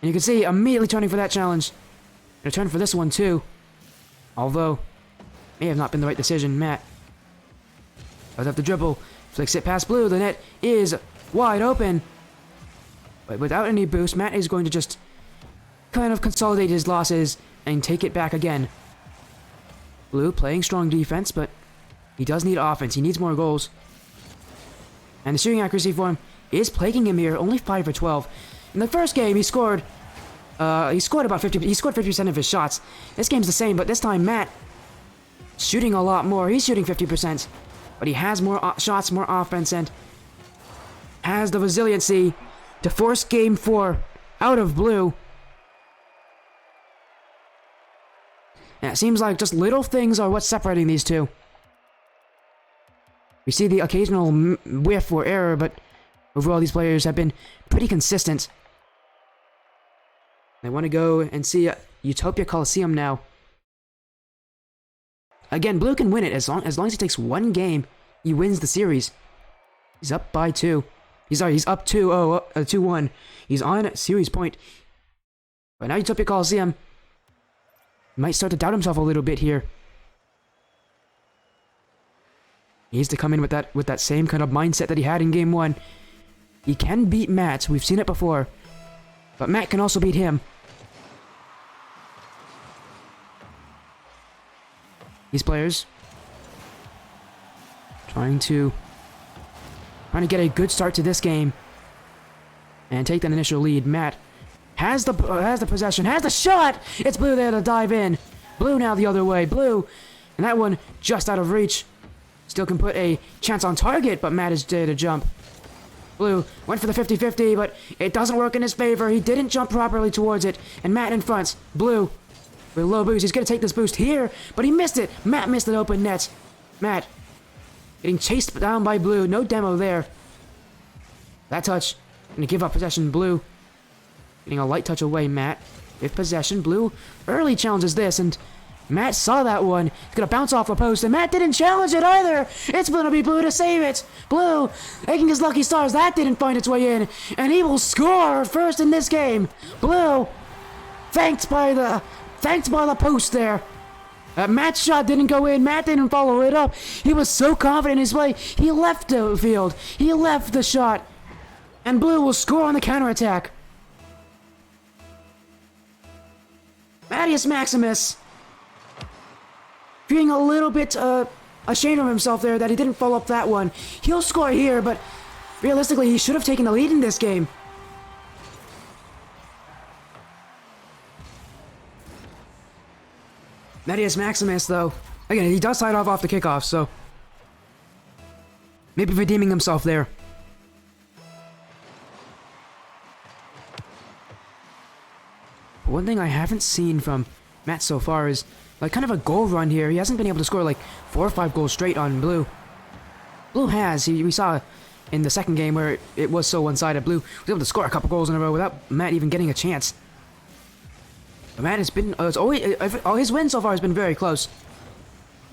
And you can see immediately turning for that challenge. Gonna turn for this one too. Although, may have not been the right decision. Matt does have the dribble. Flicks it past BLOO. The net is wide open. But without any boost, Matt is going to just kind of consolidate his losses and take it back again. BLOO playing strong defense, but he does need offense. He needs more goals. And the shooting accuracy for him is plaguing him here. Only 5 for 12. In the first game, he scored about 50. He scored 50% of his shots. This game's the same, but this time Matt shooting a lot more. He's shooting 50%, but he has more shots, more offense, and has the resiliency to force Game 4 out of BLOO. And it seems like just little things are what's separating these two. We see the occasional whiff or error, but overall these players have been pretty consistent. They want to go and see Utopia Coliseum now. Again, BLOO can win it as long as he takes one game. He wins the series. He's up by 2. He's up 2-1. He's on series point. But now Utopia Coliseum might start to doubt himself a little bit here. He needs to come in with that same kind of mindset that he had in Game 1. He can beat Matt. We've seen it before. But Matt can also beat him. These players trying to get a good start to this game and take that initial lead. Matt has the possession, has the shot. It's BLOO there to dive in. BLOO now the other way. BLOO, and that one just out of reach. Still can put a chance on target, but Matt is there to jump. BLOO went for the 50-50, but it doesn't work in his favor. He didn't jump properly towards it, and Matt in front. BLOO with low boost. He's going to take this boost here, but he missed it. Matt missed an open net. Matt getting chased down by BLOO. No demo there. That touch. Going to give up possession. BLOO getting a light touch away. Matt with possession. BLOO early challenges this, and Matt saw that one. He's going to bounce off the post, and Matt didn't challenge it either. It's going to be BLOO to save it. BLOO taking his lucky stars. That didn't find its way in, and he will score first in this game. BLOO thanked by the post there. Matt's shot didn't go in. Matt didn't follow it up. He was so confident in his play. He left the field. He left the shot. And BLOO will score on the counterattack. Mattias Maximus being a little bit ashamed of himself there that he didn't follow up that one. He'll score here, but realistically, he should have taken the lead in this game. Mattias Maximus, though, again, he does side off the kickoff, so maybe redeeming himself there. But one thing I haven't seen from Matt so far is like kind of a goal run here. He hasn't been able to score like 4 or 5 goals straight on BLOO. BLOO has. We saw in the second game where it was so one-sided. BLOO was able to score a couple goals in a row without Matt even getting a chance. But Matt has been all his wins so far has been very close.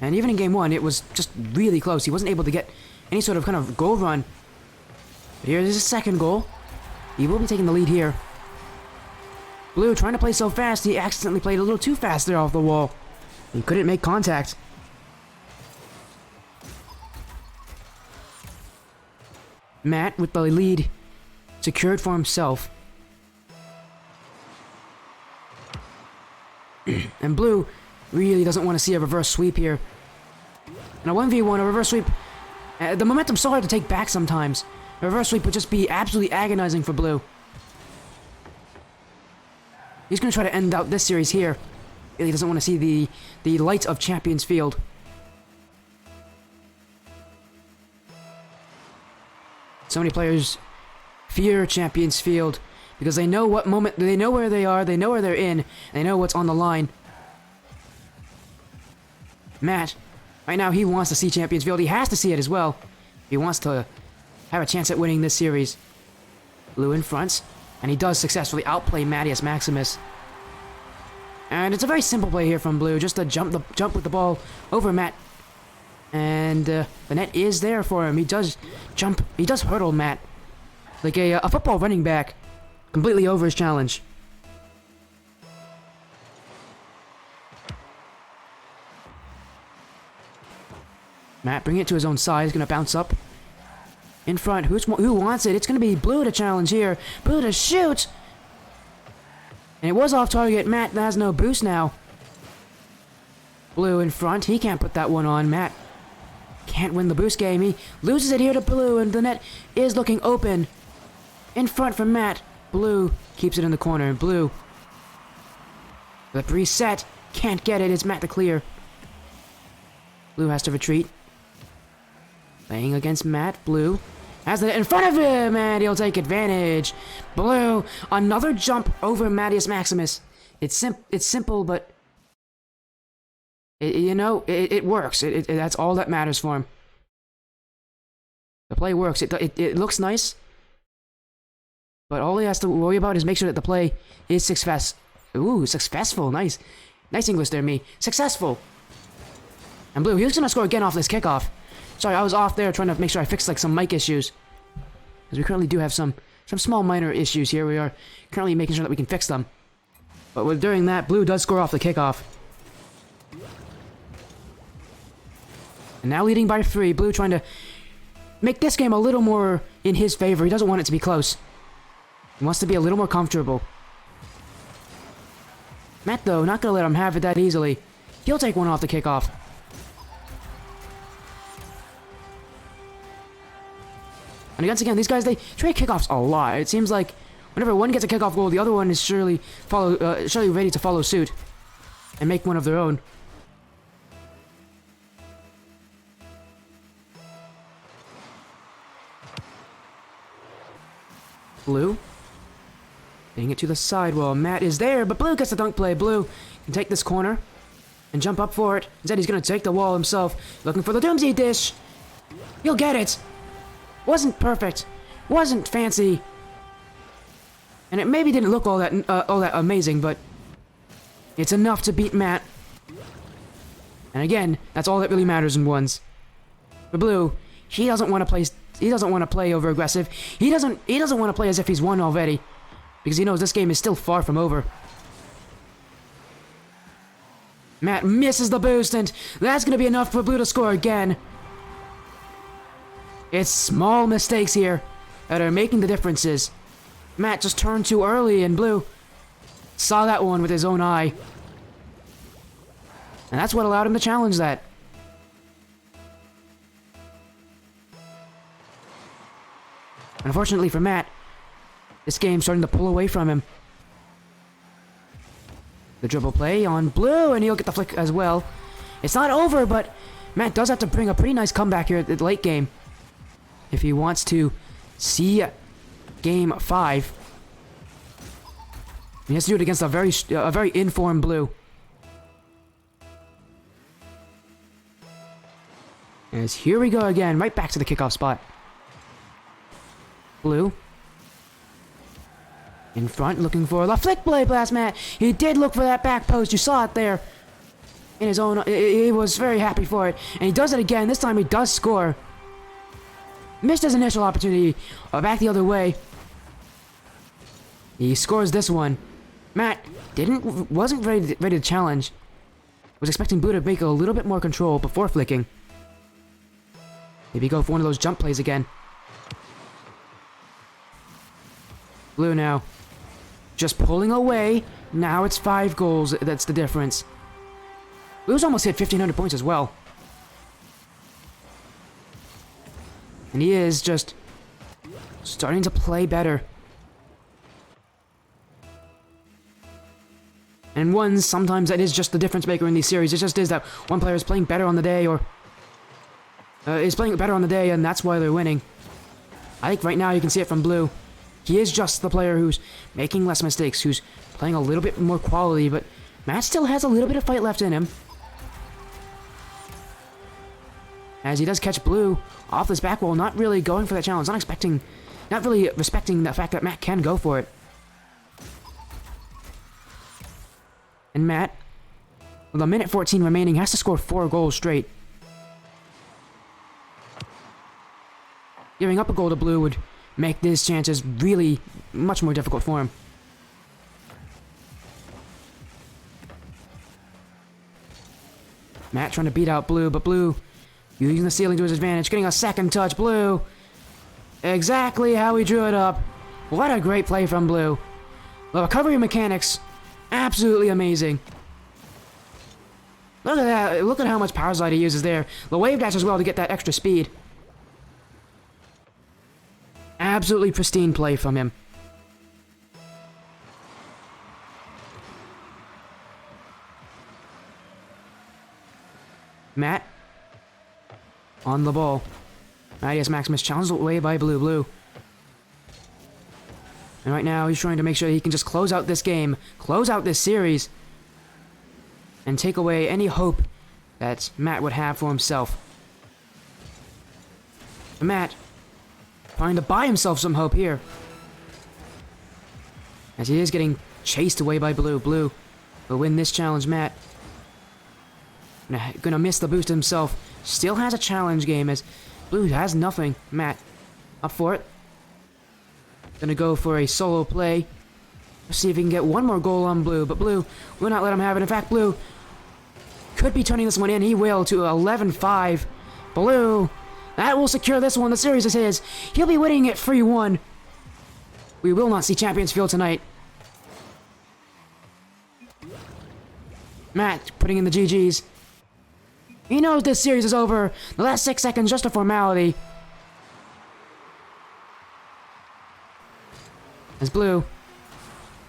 And even in game 1, it was just really close. He wasn't able to get any sort of kind of goal run. But here's his second goal. He will be taking the lead here. BLOO trying to play so fast, he accidentally played a little too fast there off the wall. He couldn't make contact. Matt with the lead secured for himself. And BLOO really doesn't want to see a reverse sweep here. And a 1v1, a reverse sweep, the momentum's so hard to take back sometimes. A reverse sweep would just be absolutely agonizing for BLOO. He's going to try to end out this series here. Really doesn't want to see the light of Champions Field. So many players fear Champions Field because they know what moment, they know where they are, they know where they're in, they know what's on the line. Matt, right now he wants to see Champions Field. He has to see it as well. He wants to have a chance at winning this series. BLOO in front, and he does successfully outplay Mattias Maximus. And it's a very simple play here from BLOO, just to jump with the ball over Matt. And the net is there for him. He does jump, he does hurdle Matt. Like a football running back, completely over his challenge. Matt bringing it to his own side, he's going to bounce up. In front, who wants it? It's going to be BLOO to challenge here. BLOO to shoot! And it was off target. Matt has no boost now. BLOO in front, he can't put that one on. Matt can't win the boost game. He loses it here to BLOO, and the net is looking open. In front from Matt. BLOO keeps it in the corner. BLOO. The reset. Can't get it. It's Matt to clear. BLOO has to retreat. Playing against Matt. BLOO has it in front of him, and he'll take advantage. BLOO, another jump over Mattias Maximus. It's simple, but it works. That's all that matters for him. The play works. It looks nice, but all he has to worry about is make sure that the play is successful. Nice English there, me. Successful. And BLOO, he's gonna score again off this kickoff. Sorry, I was off there trying to make sure I fixed like some mic issues. Because we currently do have some small minor issues here. We are currently making sure that we can fix them. But during that, BLOO does score off the kickoff. And now leading by 3, BLOO trying to make this game a little more in his favor. He doesn't want it to be close. He wants to be a little more comfortable. Matt, though, not going to let him have it that easily. He'll take one off the kickoff. And again, these guys, they trade kickoffs a lot. It seems like whenever one gets a kickoff goal, the other one is surely ready to follow suit and make one of their own. BLOO getting it to the side while Matt is there, but BLOO gets the dunk play. BLOO can take this corner and jump up for it. Instead, he's going to take the wall himself, looking for the Doomsday dish. He'll get it. Wasn't perfect, wasn't fancy, and it maybe didn't look all that amazing, but it's enough to beat Matt. And again, that's all that really matters in ones. For BLOO, he doesn't want to play. He doesn't want to play over aggressive. He doesn't want to play as if he's won already, because he knows this game is still far from over. Matt misses the boost, and that's going to be enough for BLOO to score again. It's small mistakes here that are making the differences. Matt just turned too early, and BLOO saw that one with his own eye. And that's what allowed him to challenge that. Unfortunately for Matt, this game's starting to pull away from him. The dribble play on BLOO, and he'll get the flick as well. It's not over, but Matt does have to bring a pretty nice comeback here at the late game if he wants to see Game 5. He has to do it against a very informed Blue. As here we go again, right back to the kickoff spot. Blue. In front, looking for the flick blade blast, Matt. He did look for that back post. You saw it there. In his own, he was very happy for it. And he does it again. This time he does score. Missed his initial opportunity. Back the other way. He scores this one. Matt wasn't ready to challenge. Was expecting Blue to make a little bit more control before flicking. Maybe go for one of those jump plays again. Blue now. Just pulling away. Now it's 5 goals. That's the difference. Blue's almost hit 1,500 points as well. And he is just starting to play better. And sometimes that is just the difference maker in these series. It just is that one player is playing better on the day, or is playing better on the day, and that's why they're winning. I think right now you can see it from Blue. He is just the player who's making less mistakes, who's playing a little bit more quality, but Matt still has a little bit of fight left in him. As he does catch Blue off this back wall, not really going for that challenge, not really respecting the fact that Matt can go for it. And Matt, with a minute 14 remaining, has to score 4 goals straight. Giving up a goal to Blue would make these chances really much more difficult for him. Matt trying to beat out Blue, but Blue using the ceiling to his advantage, getting a second touch. Blue, exactly how he drew it up. What a great play from Blue. The recovery mechanics, absolutely amazing. Look at that. Look at how much power slide he uses there. The wave dash as well to get that extra speed. Absolutely pristine play from him. Matt on the ball. Mattias Maximus challenged away by Blue. And right now he's trying to make sure he can just close out this game, close out this series, and take away any hope that Matt would have for himself. Matt trying to buy himself some hope here, as he is getting chased away by Blue. Blue will win this challenge. Matt gonna miss the boost himself. Still has a challenge game as Blue has nothing. Matt up for it. Gonna go for a solo play. Let's see if he can get one more goal on Blue, but Blue will not let him have it. In fact, Blue could be turning this one in. He will to 11-5. Blue, that will secure this one. The series is his. He'll be winning it 3-1. We will not see Champions Field tonight. Matt putting in the GGs. He knows this series is over. The last 6 seconds, just a formality. As Blue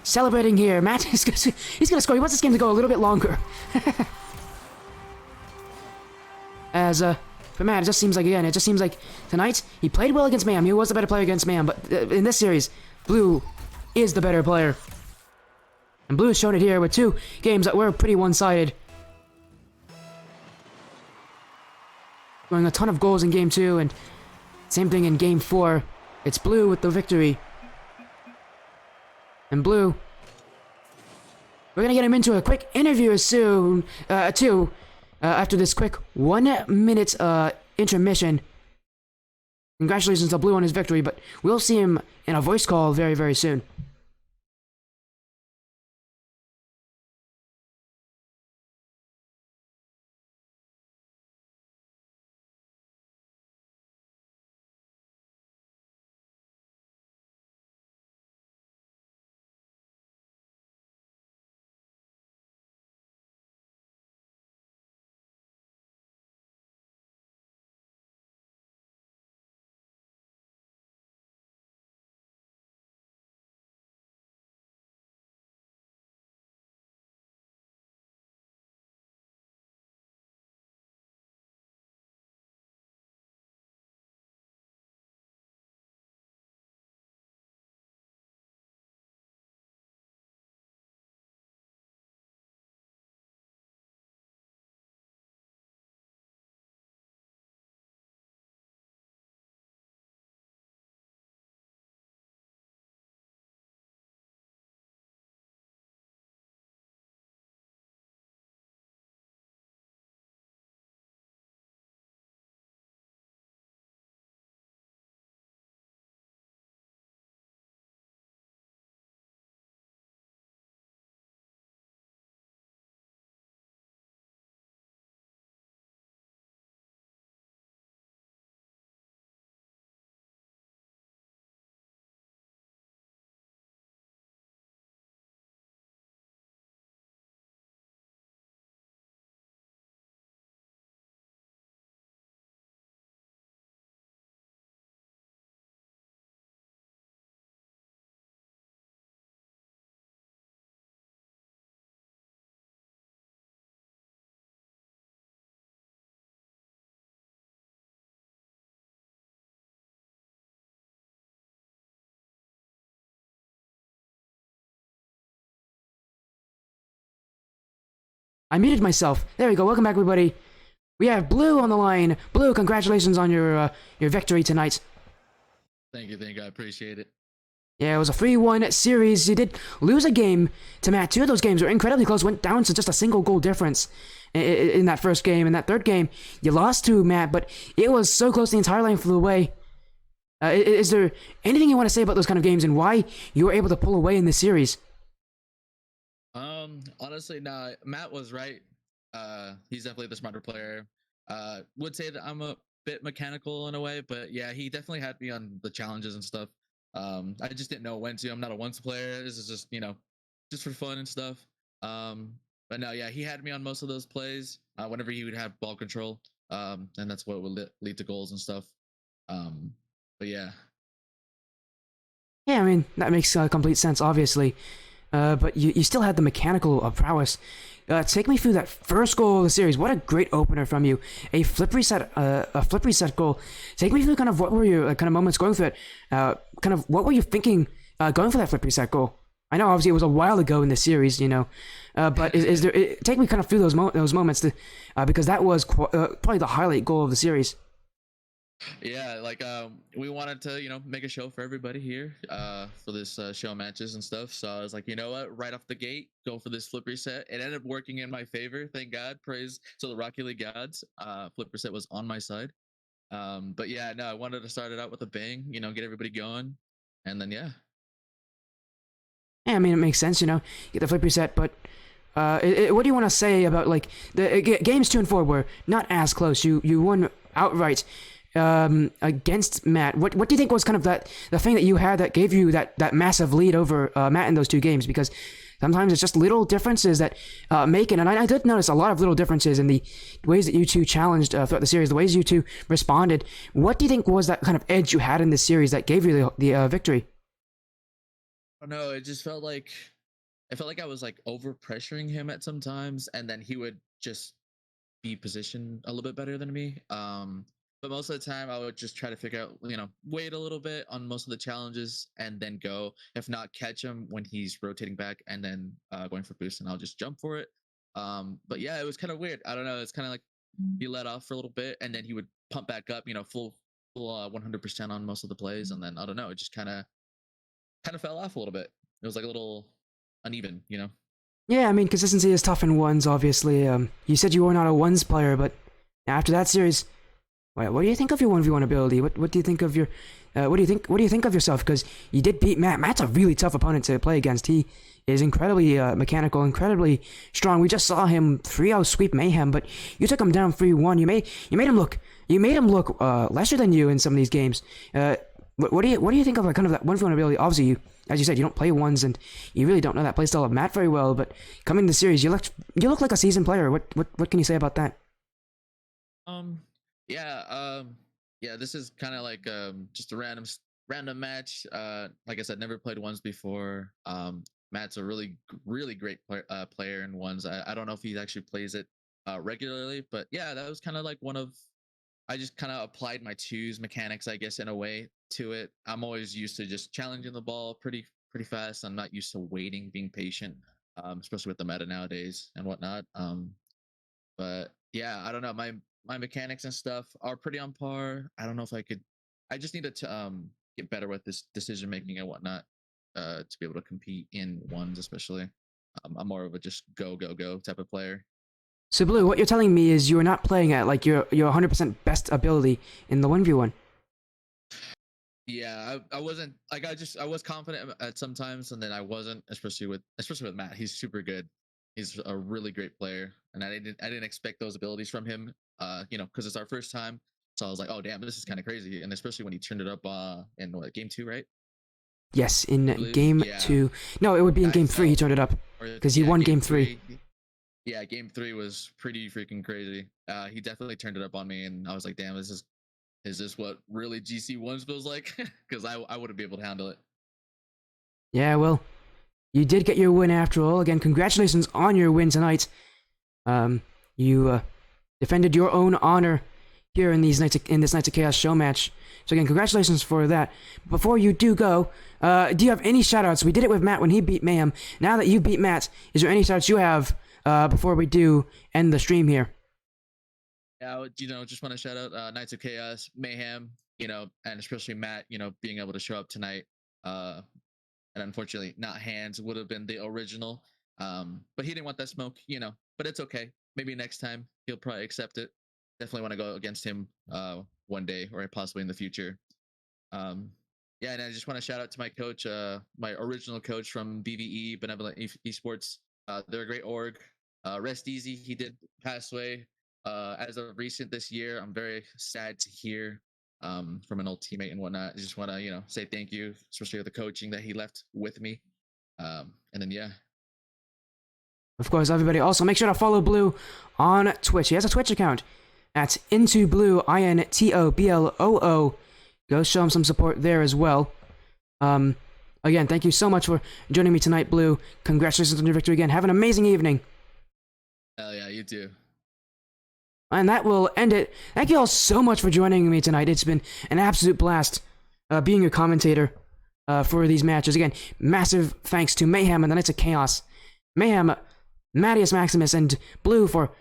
celebrating here. Matt is he's gonna score. He wants this game to go a little bit longer. As for Matt, it just seems like tonight he played well against Mayhem. He was the better player against Mayhem, but in this series, Blue is the better player. And Blue has shown it here with 2 games that were pretty one-sided. Scoring a ton of goals in Game 2, and same thing in Game 4. It's Blue with the victory. And Blue, we're gonna get him into a quick interview soon, after this quick 1-minute intermission. Congratulations to Blue on his victory, but we'll see him in a voice call very, very soon. I muted myself. There we go. Welcome back, everybody. We have BLOO on the line. BLOO, congratulations on your victory tonight. Thank you. I appreciate it. Yeah, it was a 3-1 series. You did lose a game to Matt. 2 of those games were incredibly close. Went down to just a single goal difference in that first game. In that third game, you lost to Matt, but it was so close the entire length of the way. Is there anything you want to say about those kind of games and why you were able to pull away in this series? Honestly, nah, Matt was right. He's definitely the smarter player. Would say that I'm a bit mechanical in a way, but yeah, he definitely had me on the challenges and stuff. I just didn't know when to. I'm not a once player. This is just, just for fun and stuff. But no, yeah, he had me on most of those plays. Whenever he would have ball control, and that's what would lead to goals and stuff. But yeah. Yeah, I mean, that makes complete sense, obviously. But you still had the mechanical prowess. Take me through that first goal of the series. What a great opener from you. A flip reset goal. Take me through kind of what were your kind of moments going through it. Kind of what were you thinking going for that flip reset goal? I know obviously it was a while ago in the series, but is there? Take me kind of through those moments, because that was probably the highlight goal of the series. Yeah, like we wanted to, make a show for everybody here for this show matches and stuff. So I was like, you know what, right off the gate, go for this flip reset. It ended up working in my favor, thank God. Praise to the Rocket League gods. Flip reset was on my side. But yeah, no, I wanted to start it out with a bang, get everybody going, and then yeah. Yeah, I mean, it makes sense, get the flip reset, but what do you want to say about like the games 2 and 4 were not as close. You won outright against Matt. What do you think was kind of the thing that you had that gave you that massive lead over Matt in those 2 games? Because sometimes it's just little differences that make it. And I did notice a lot of little differences in the ways that you two challenged throughout the series, the ways you two responded. What do you think was that kind of edge you had in this series that gave you the victory? I don't know. It just felt like I was like over pressuring him at some times, and then he would just be positioned a little bit better than me. But most of the time, I would just try to figure out, wait a little bit on most of the challenges and then go. If not, catch him when he's rotating back and then going for boost, and I'll just jump for it. But yeah, it was kind of weird. I don't know. It's kind of like he let off for a little bit, and then he would pump back up, full 100% on most of the plays, and then I don't know. It just kind of fell off a little bit. It was like a little uneven. Yeah, I mean, consistency is tough in ones, obviously. You said you were not a ones player, but after that series, what do you think of your 1v1 ability? What do you think of your what do you think of yourself? Because you did beat Matt. Matt's a really tough opponent to play against. He is incredibly mechanical, incredibly strong. We just saw him 3-0 sweep Mayhem, but you took him down 3-1. You made him look lesser than you in some of these games. What do you think of like kind of that 1v1 ability? Obviously, as you said, you don't play ones, and you really don't know that playstyle of Matt very well. But coming to the series, you look like a seasoned player. What can you say about that? Yeah, this is kind of like just a random match. Like I said, never played ones before. Matt's a really great player in ones. I don't know if he actually plays it regularly, but yeah, that was kind of like I just kind of applied my twos mechanics, I guess, in a way to it. I'm always used to just challenging the ball pretty fast. I'm not used to waiting, being patient, especially with the meta nowadays and whatnot. But yeah, I don't know. My mechanics and stuff are pretty on par. I don't know if I just need to get better with this decision making and whatnot to be able to compete in ones, especially. I'm more of a just go type of player. So BLOO, what you're telling me is you're not playing at like your 100% best ability in the 1v1. Yeah, I wasn't like I was confident at sometimes, and then I wasn't, especially with Matt. He's super good. He's a really great player, and I didn't expect those abilities from him. Because it's our first time, so I was like, oh damn, this is kind of crazy, and especially when he turned it up in game 2, right? Yes, in game 2. No, it would be in game 3. He turned it up because he won game 3. Yeah, game 3 was pretty freaking crazy. He definitely turned it up on me, and I was like, damn, is this what really GC1 feels like? Because I wouldn't be able to handle it. Yeah, well, you did get your win after all. Again, congratulations on your win tonight. You defended your own honor here in this Nights of Chaos show match. So again, congratulations for that. Before you do go, do you have any shoutouts? We did it with Matt when he beat Mayhem. Now that you beat Matt, is there any shoutouts you have before we do end the stream here? Yeah, I would, just want to shout out Knights of Chaos, Mayhem, and especially Matt, being able to show up tonight. And unfortunately, not Hands would have been the original. But he didn't want that smoke, but it's okay. Maybe next time he'll probably accept it. Definitely want to go against him one day or possibly in the future. Yeah, and I just want to shout out to my coach, my original coach from BVE, Benevolent Esports. They're a great org. Rest easy. He did pass away as of recent this year. I'm very sad to hear from an old teammate and whatnot. I just want to, say thank you, especially for the coaching that he left with me. And then, yeah. Of course, everybody also make sure to follow BLOO on Twitch. He has a Twitch account at IntoBLOO, INTOBLOO. Go show him some support there as well. Again, thank you so much for joining me tonight, BLOO. Congratulations on your victory again. Have an amazing evening. Hell yeah, you too. And that will end it. Thank you all so much for joining me tonight. It's been an absolute blast being your commentator for these matches. Again, massive thanks to Mayhem and the Knights of Chaos. Mayhem, Mattias Maximus, and BLOO for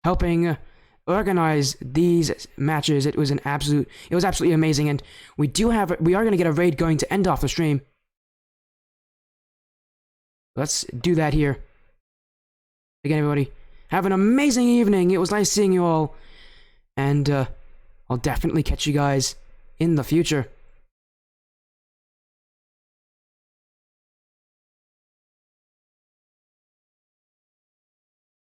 helping organize these matches. It was absolutely amazing, and we are going to get a raid going to end off the stream. Let's do that here. Again, everybody, have an amazing evening. It was nice seeing you all, and I'll definitely catch you guys in the future.